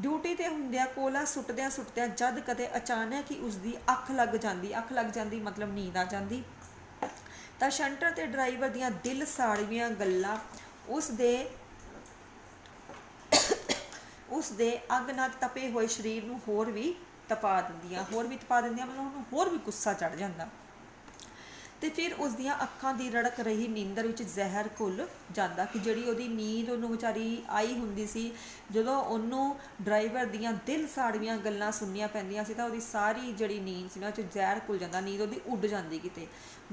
ਡਿਊਟੀ ਤੇ ਹੁੰਦਿਆਂ ਕੋਲਾ ਸੁੱਟਦਿਆਂ ਜਦ ਕਦੇ ਅਚਾਨਕ ਹੀ ਉਸਦੀ ਅੱਖ ਲੱਗ ਜਾਂਦੀ ਮਤਲਬ ਨੀਂਦ ਆ ਜਾਂਦੀ ਤਾਂ ਸ਼ੰਟਰ ਤੇ ਡਰਾਈਵਰ ਦੀਆਂ ਦਿਲ ਸਾੜਵੀਆਂ ਗੱਲਾਂ ਉਸਦੇ ਅੱਗ ਨਾਲ ਤਪੇ ਹੋਏ ਸਰੀਰ ਨੂੰ ਹੋਰ ਵੀ ਤਪਾ ਦਿੰਦੀਆਂ ਮਤਲਬ ਉਹਨੂੰ ਹੋਰ ਵੀ ਗੁੱਸਾ ਚੜ ਜਾਂਦਾ ਤੇ ਫਿਰ ਉਸ ਦੀਆਂ ਅੱਖਾਂ ਦੀ ਰੜਕ ਰਹੀ ਨੀਂਦਰ ਵਿੱਚ ਜ਼ਹਿਰ ਘੁਲ ਜਾਂਦਾ ਕਿ ਜਿਹੜੀ ਉਹਦੀ ਨੀਂਦ ਉਹਨੂੰ ਵਿਚਾਰੀ ਆਈ ਹੁੰਦੀ ਸੀ, ਜਦੋਂ ਉਹਨੂੰ ਡਰਾਈਵਰ ਦੀਆਂ ਦਿਲ ਸਾੜਵੀਆਂ ਗੱਲਾਂ ਸੁਣਨੀਆਂ ਪੈਂਦੀਆਂ ਸੀ ਤਾਂ ਉਹਦੀ ਸਾਰੀ ਜਿਹੜੀ ਨੀਂਦ ਸੀ ਨਾ ਉਹ 'ਚ ਜ਼ਹਿਰ ਘੁਲ ਜਾਂਦਾ, ਨੀਂਦ ਉਹਦੀ ਉੱਡ ਜਾਂਦੀ ਕਿਤੇ।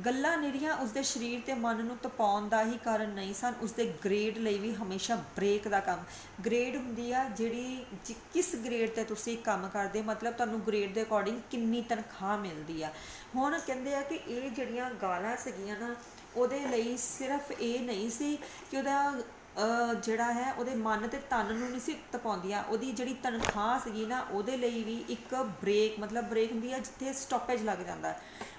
ਗੱਲਾਂ ਨਿਰੀਆਂ ਉਸਦੇ ਸਰੀਰ ਤੇ ਮਨ ਨੂੰ ਤਪਾਉਣ ਦਾ ਹੀ ਕਾਰਨ ਨਹੀਂ ਸਨ, ਉਸਦੇ ਗ੍ਰੇਡ ਲਈ ਵੀ ਹਮੇਸ਼ਾ ਬ੍ਰੇਕ ਦਾ ਕੰਮ। ਗ੍ਰੇਡ ਹੁੰਦੀ ਆ ਜਿਹੜੀ ਕਿਸ ਗ੍ਰੇਡ ਤੇ ਤੁਸੀਂ ਕੰਮ ਕਰਦੇ, ਮਤਲਬ ਤੁਹਾਨੂੰ ਗ੍ਰੇਡ ਦੇ ਅਕੋਰਡਿੰਗ ਕਿੰਨੀ ਤਨਖਾਹ ਮਿਲਦੀ ਆ। ਹੁਣ ਕਹਿੰਦੇ ਆ ਕਿ ਇਹ ਜਿਹੜੀਆਂ ਗਾਲਾਂ ਸੀਗੀਆਂ ਨਾ ਉਹਦੇ ਲਈ ਸਿਰਫ ਇਹ ਨਹੀਂ ਸੀ ਕਿ ਉਹਦਾ ਜਿਹੜਾ ਹੈ ਉਹਦੇ ਮਨ ਤੇ ਤਨ ਨੂੰ ਨਹੀਂ ਸੀ ਤਪਾਉਂਦੀਆਂ, ਉਹਦੀ ਜਿਹੜੀ ਤਨਖਾਹ ਸੀਗੀ ਨਾ ਉਹਦੇ ਲਈ ਵੀ ਇੱਕ ਬ੍ਰੇਕ, ਮਤਲਬ ਬ੍ਰੇਕ ਹੁੰਦੀ ਆ ਜਿੱਥੇ ਸਟਾਪੇਜ ਲੱਗ ਜਾਂਦਾ,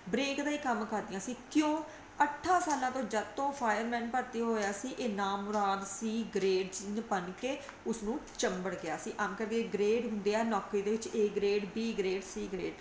ਬ੍ਰੇਕ ਦਾ ਹੀ ਕੰਮ ਕਰਦੀਆਂ ਸੀ। ਕਿਉਂ? 8 ਸਾਲਾਂ ਤੋਂ ਜਦ ਤੋਂ ਫਾਇਰਮੈਨ ਭਰਤੀ ਹੋਇਆ ਸੀ ਇਹ ਨਾਮੁਰਾਦ ਸੀ ਗ੍ਰੇਡ ਜਿੰਨ ਬਣ ਕੇ ਉਸਨੂੰ ਚੰਬੜ ਗਿਆ ਸੀ। ਆਮ ਕਰਕੇ ਗ੍ਰੇਡ ਹੁੰਦੇ ਆ ਨੌਕਰੀ ਦੇ ਵਿੱਚ A grade, B grade, C grade.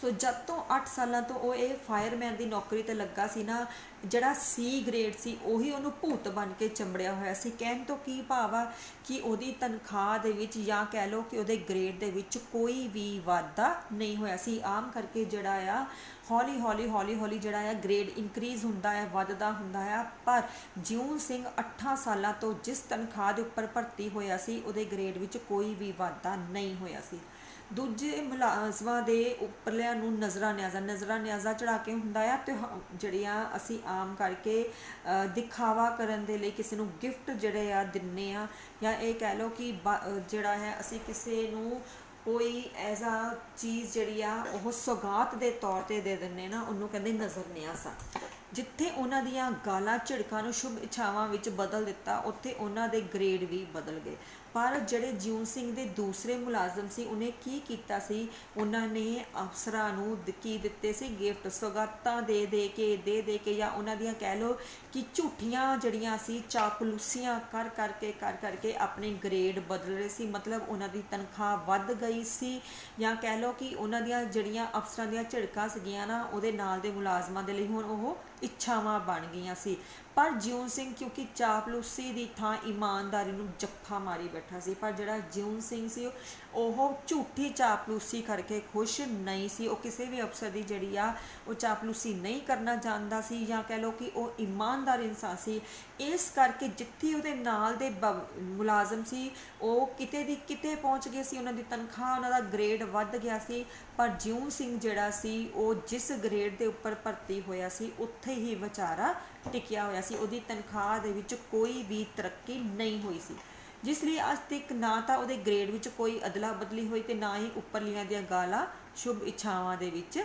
So ਜਦ ਤੋਂ 8 ਸਾਲਾਂ ਤੋਂ ਉਹ ਇਹ ਫਾਇਰਮੈਨ ਦੀ ਨੌਕਰੀ ਤੇ ਲੱਗਾ ਸੀ ਨਾ, ਜਿਹੜਾ ਸੀ ਗ੍ਰੇਡ ਸੀ ਉਹੀ ਉਹਨੂੰ ਭੂਤ ਬਣ ਕੇ ਚੰਬੜਿਆ ਹੋਇਆ ਸੀ। ਕਹਿਣ ਤੋਂ ਕੀ ਭਾਵ ਆ ਕਿ ਉਹਦੀ ਤਨਖਾਹ ਦੇ ਵਿੱਚ ਜਾਂ ਕਹਿ ਲਓ ਕਿ ਉਹਦੇ ਗ੍ਰੇਡ ਦੇ ਵਿੱਚ ਕੋਈ ਵੀ ਵਾਧਾ ਨਹੀਂ ਹੋਇਆ ਸੀ। ਆਮ ਕਰਕੇ ਜਿਹੜਾ ਆ ਹੌਲੀ ਹੌਲੀ ਜਿਹੜਾ ਆ ਗ੍ਰੇਡ ਇਨਕਰੀਜ਼ ਹੁੰਦਾ ਹੈ, ਵੱਧਦਾ ਹੁੰਦਾ ਹੈ। ਪਰ ਜਿਉਂ ਸਿੰਘ 8 ਸਾਲਾਂ ਤੋਂ ਜਿਸ ਤਨਖਾਹ ਦੇ ਉੱਪਰ ਭਰਤੀ ਹੋਇਆ ਸੀ ਉਹਦੇ ਗ੍ਰੇਡ ਵਿੱਚ ਕੋਈ ਵੀ ਵਾਧਾ ਨਹੀਂ ਹੋਇਆ ਸੀ। ਦੂਜੇ ਮੁਲਾਜ਼ਮਾਂ ਦੇ ਉੱਪਰਲਿਆਂ ਨੂੰ ਨਜ਼ਰਾਂ ਨਿਆਜ਼ਾ ਚੜਾ ਕੇ ਹੁੰਦਾ ਆ, ਅਤੇ ਜਿਹੜੀਆਂ ਅਸੀਂ ਆਮ ਕਰਕੇ ਦਿਖਾਵਾ ਕਰਨ ਦੇ ਲਈ ਕਿਸੇ ਨੂੰ ਗਿਫਟ ਜਿਹੜੇ ਆ ਦਿੰਦੇ ਆ, ਜਾਂ ਇਹ ਕਹਿ ਲਓ ਕਿ ਜਿਹੜਾ ਹੈ ਅਸੀਂ ਕਿਸੇ ਨੂੰ ਕੋਈ ਐਜ਼ ਆ ਚੀਜ਼ ਜਿਹੜੀ ਆ ਉਹ ਸੌਗਾਤ ਦੇ ਤੌਰ 'ਤੇ ਦੇ ਦਿੰਦੇ ਨਾ, ਉਹਨੂੰ ਕਹਿੰਦੇ ਨਜ਼ਰ ਨਿਆਜ਼ਾ। ਜਿੱਥੇ ਉਹਨਾਂ ਦੀਆਂ ਗਾਲਾਂ ਝਿੜਕਾਂ ਨੂੰ ਸ਼ੁਭ ਇੱਛਾਵਾਂ ਵਿੱਚ ਬਦਲ ਦਿੱਤਾ, ਉੱਥੇ ਉਹਨਾਂ ਦੇ ਗ੍ਰੇਡ ਵੀ ਬਦਲ ਗਏ। ਪਰ ਜਿਹੜੇ ਜਿਉਂ ਸਿੰਘ ਦੇ ਦੂਸਰੇ ਮੁਲਾਜ਼ਮ ਸੀ, ਉਹਨੇ ਕੀ ਕੀਤਾ ਸੀ, ਉਹਨਾਂ ਨੇ ਅਫਸਰਾਂ ਨੂੰ ਕੀ ਦਿੱਤੇ ਸੀ ਗਿਫਟ, ਸੌਗਾਤਾਂ ਦੇ ਕੇ ਜਾਂ ਉਹਨਾਂ ਦੀਆਂ ਕਹਿ ਲਓ ਕਿ ਝੂਠੀਆਂ ਜਿਹੜੀਆਂ ਸੀ ਚਾਪਲੂਸੀਆਂ ਕਰ ਕਰਕੇ ਆਪਣੇ ਗ੍ਰੇਡ ਬਦਲ ਰਹੇ ਸੀ। ਮਤਲਬ ਉਹਨਾਂ ਦੀ ਤਨਖਾਹ ਵੱਧ ਗਈ ਸੀ, ਜਾਂ ਕਹਿ ਲਓ ਕਿ ਉਹਨਾਂ ਦੀਆਂ ਜਿਹੜੀਆਂ ਅਫਸਰਾਂ ਦੀਆਂ ਝਿੜਕਾਂ ਸੀਗੀਆਂ ਨਾ, ਉਹਦੇ ਨਾਲ ਦੇ ਮੁਲਾਜ਼ਮਾਂ ਦੇ ਲਈ ਹੁਣ ਉਹ ਇੱਛਾਵਾਂ ਬਣ ਗਈਆਂ ਸੀ। ਪਰ ਜਿਉਂ ਸਿੰਘ ਕਿਉਂਕਿ ਚਾਪਲੂਸੀ ਦੀ ਥਾਂ ਇਮਾਨਦਾਰੀ ਨੂੰ ਜੱਫਾ ਮਾਰੀ ਬੈਠਾ ਸੀ। ਪਰ ਜਿਹੜਾ ਜਿਉਂ ਸਿੰਘ ਸੀ ਉਹ ਝੂਠੀ ਚਾਪਲੂਸੀ ਕਰਕੇ ਖੁਸ਼ ਨਹੀਂ ਸੀ। ਉਹ ਕਿਸੇ ਵੀ ਅਫਸਰ ਦੀ ਜਿਹੜੀ ਆ ਉਹ ਚਾਪਲੂਸੀ ਨਹੀਂ ਕਰਨਾ ਚਾਹੁੰਦਾ ਸੀ, ਜਾਂ ਕਹਿ ਲਓ ਕਿ ਉਹ ਇਮਾਨਦਾਰ ਇਨਸਾਨ ਸੀ। ਇਸ ਕਰਕੇ ਜਿੱਥੇ ਉਹਦੇ ਨਾਲ ਦੇ ਮੁਲਾਜ਼ਮ ਸੀ ਉਹ ਕਿਤੇ ਦੀ ਕਿਤੇ ਪਹੁੰਚ ਗਏ ਸੀ, ਉਹਨਾਂ ਦੀ ਤਨਖਾਹ, ਉਹਨਾਂ ਦਾ ਗ੍ਰੇਡ ਵੱਧ ਗਿਆ ਸੀ। ਪਰ ਜਿਉਂ ਸਿੰਘ ਜਿਹੜਾ ਸੀ ਉਹ ਜਿਸ ਗ੍ਰੇਡ ਦੇ ਉੱਪਰ ਭਰਤੀ ਹੋਇਆ ਸੀ ਉੱਥੇ ਹੀ ਵਿਚਾਰਾ ਟਿਕਿਆ ਹੋਇਆ ਸੀ। ਉਹਦੀ ਤਨਖਾਹ ਦੇ ਵਿੱਚ ਕੋਈ ਵੀ ਤਰੱਕੀ ਨਹੀਂ ਹੋਈ ਸੀ, ਜਿਸ ਲਈ ਅੱਜ ਤੱਕ ਨਾ ਤਾਂ ਉਹਦੇ ਗ੍ਰੇਡ ਵਿੱਚ ਕੋਈ ਅਦਲਾ ਬਦਲੀ ਹੋਈ ਅਤੇ ਨਾ ਹੀ ਉੱਪਰਲੀਆਂ ਦੀਆਂ ਗਾਲਾਂ ਸ਼ੁਭ ਇੱਛਾਵਾਂ ਦੇ ਵਿੱਚ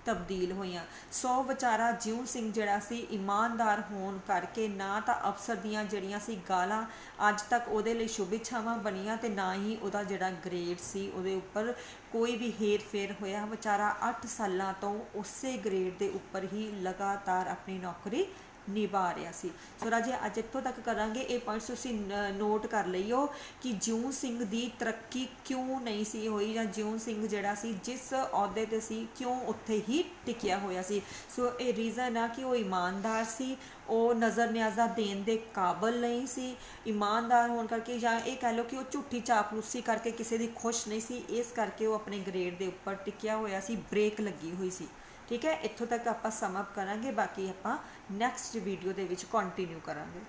ਤਬਦੀਲ ਹੋਈਆਂ। ਸੋ ਵਿਚਾਰਾ ਜਿਉਂ ਸਿੰਘ ਜਿਹੜਾ ਸੀ ਇਮਾਨਦਾਰ ਹੋਣ ਕਰਕੇ ਨਾ ਤਾਂ ਅਫਸਰ ਦੀਆਂ ਜਿਹੜੀਆਂ ਸੀ ਗਾਲਾਂ ਅੱਜ ਤੱਕ ਉਹਦੇ ਲਈ ਸ਼ੁਭ ਇੱਛਾਵਾਂ ਬਣੀਆਂ, ਅਤੇ ਨਾ ਹੀ ਉਹਦਾ ਜਿਹੜਾ ਗ੍ਰੇਡ ਸੀ ਉਹਦੇ ਉੱਪਰ ਕੋਈ ਵੀ ਹੇਰ ਫੇਰ ਹੋਇਆ। ਵਿਚਾਰਾ 8 ਸਾਲਾਂ ਤੋਂ ਉਸੇ ਗ੍ਰੇਡ ਦੇ ਉੱਪਰ ਹੀ ਲਗਾਤਾਰ ਆਪਣੀ ਨੌਕਰੀ ਨਿਭਾ ਰਿਹਾ ਸੀ। ਸੋ ਰਾਜੇ ਅੱਜ ਇੱਥੋਂ ਤੱਕ ਕਰਾਂਗੇ। ਇਹ ਪੁਆਇੰਟਸ ਤੁਸੀਂ ਨੋਟ ਕਰ ਲਈਓ ਕਿ ਜਿਉਂ ਸਿੰਘ ਦੀ ਤਰੱਕੀ ਕਿਉਂ ਨਹੀਂ ਸੀ ਹੋਈ, ਜਾਂ ਜਿਉਂ ਸਿੰਘ ਜਿਹੜਾ ਸੀ ਜਿਸ ਅਹੁਦੇ 'ਤੇ ਸੀ ਕਿਉਂ ਉੱਥੇ ਹੀ ਟਿਕਿਆ ਹੋਇਆ ਸੀ। ਸੋ ਇਹ ਰੀਜ਼ਨ ਆ ਕਿ ਉਹ ਇਮਾਨਦਾਰ ਸੀ, ਉਹ ਨਜ਼ਰ ਨਿਆਜ਼ਾ ਦੇਣ ਦੇ ਕਾਬਲ ਨਹੀਂ ਸੀ। ਇਮਾਨਦਾਰ ਹੋਣ ਕਰਕੇ, ਜਾਂ ਇਹ ਕਹਿ ਲਓ ਕਿ ਉਹ ਝੂਠੀ ਚਾਪਲੂਸੀ ਕਰਕੇ ਕਿਸੇ ਦੀ ਖੁਸ਼ ਨਹੀਂ ਸੀ, ਇਸ ਕਰਕੇ ਉਹ ਆਪਣੇ ਗ੍ਰੇਡ ਦੇ ਉੱਪਰ ਟਿਕਿਆ ਹੋਇਆ ਸੀ, ਬ੍ਰੇਕ ਲੱਗੀ ਹੋਈ ਸੀ। ਠੀਕ ਹੈ, ਇੱਥੋਂ ਤੱਕ ਆਪਾਂ ਸਮ ਅਪ ਕਰਾਂਗੇ, ਬਾਕੀ ਆਪਾਂ ਨੈਕਸਟ ਵੀਡੀਓ ਦੇ ਵਿੱਚ ਕੰਟੀਨਿਊ ਕਰਾਂਗੇ।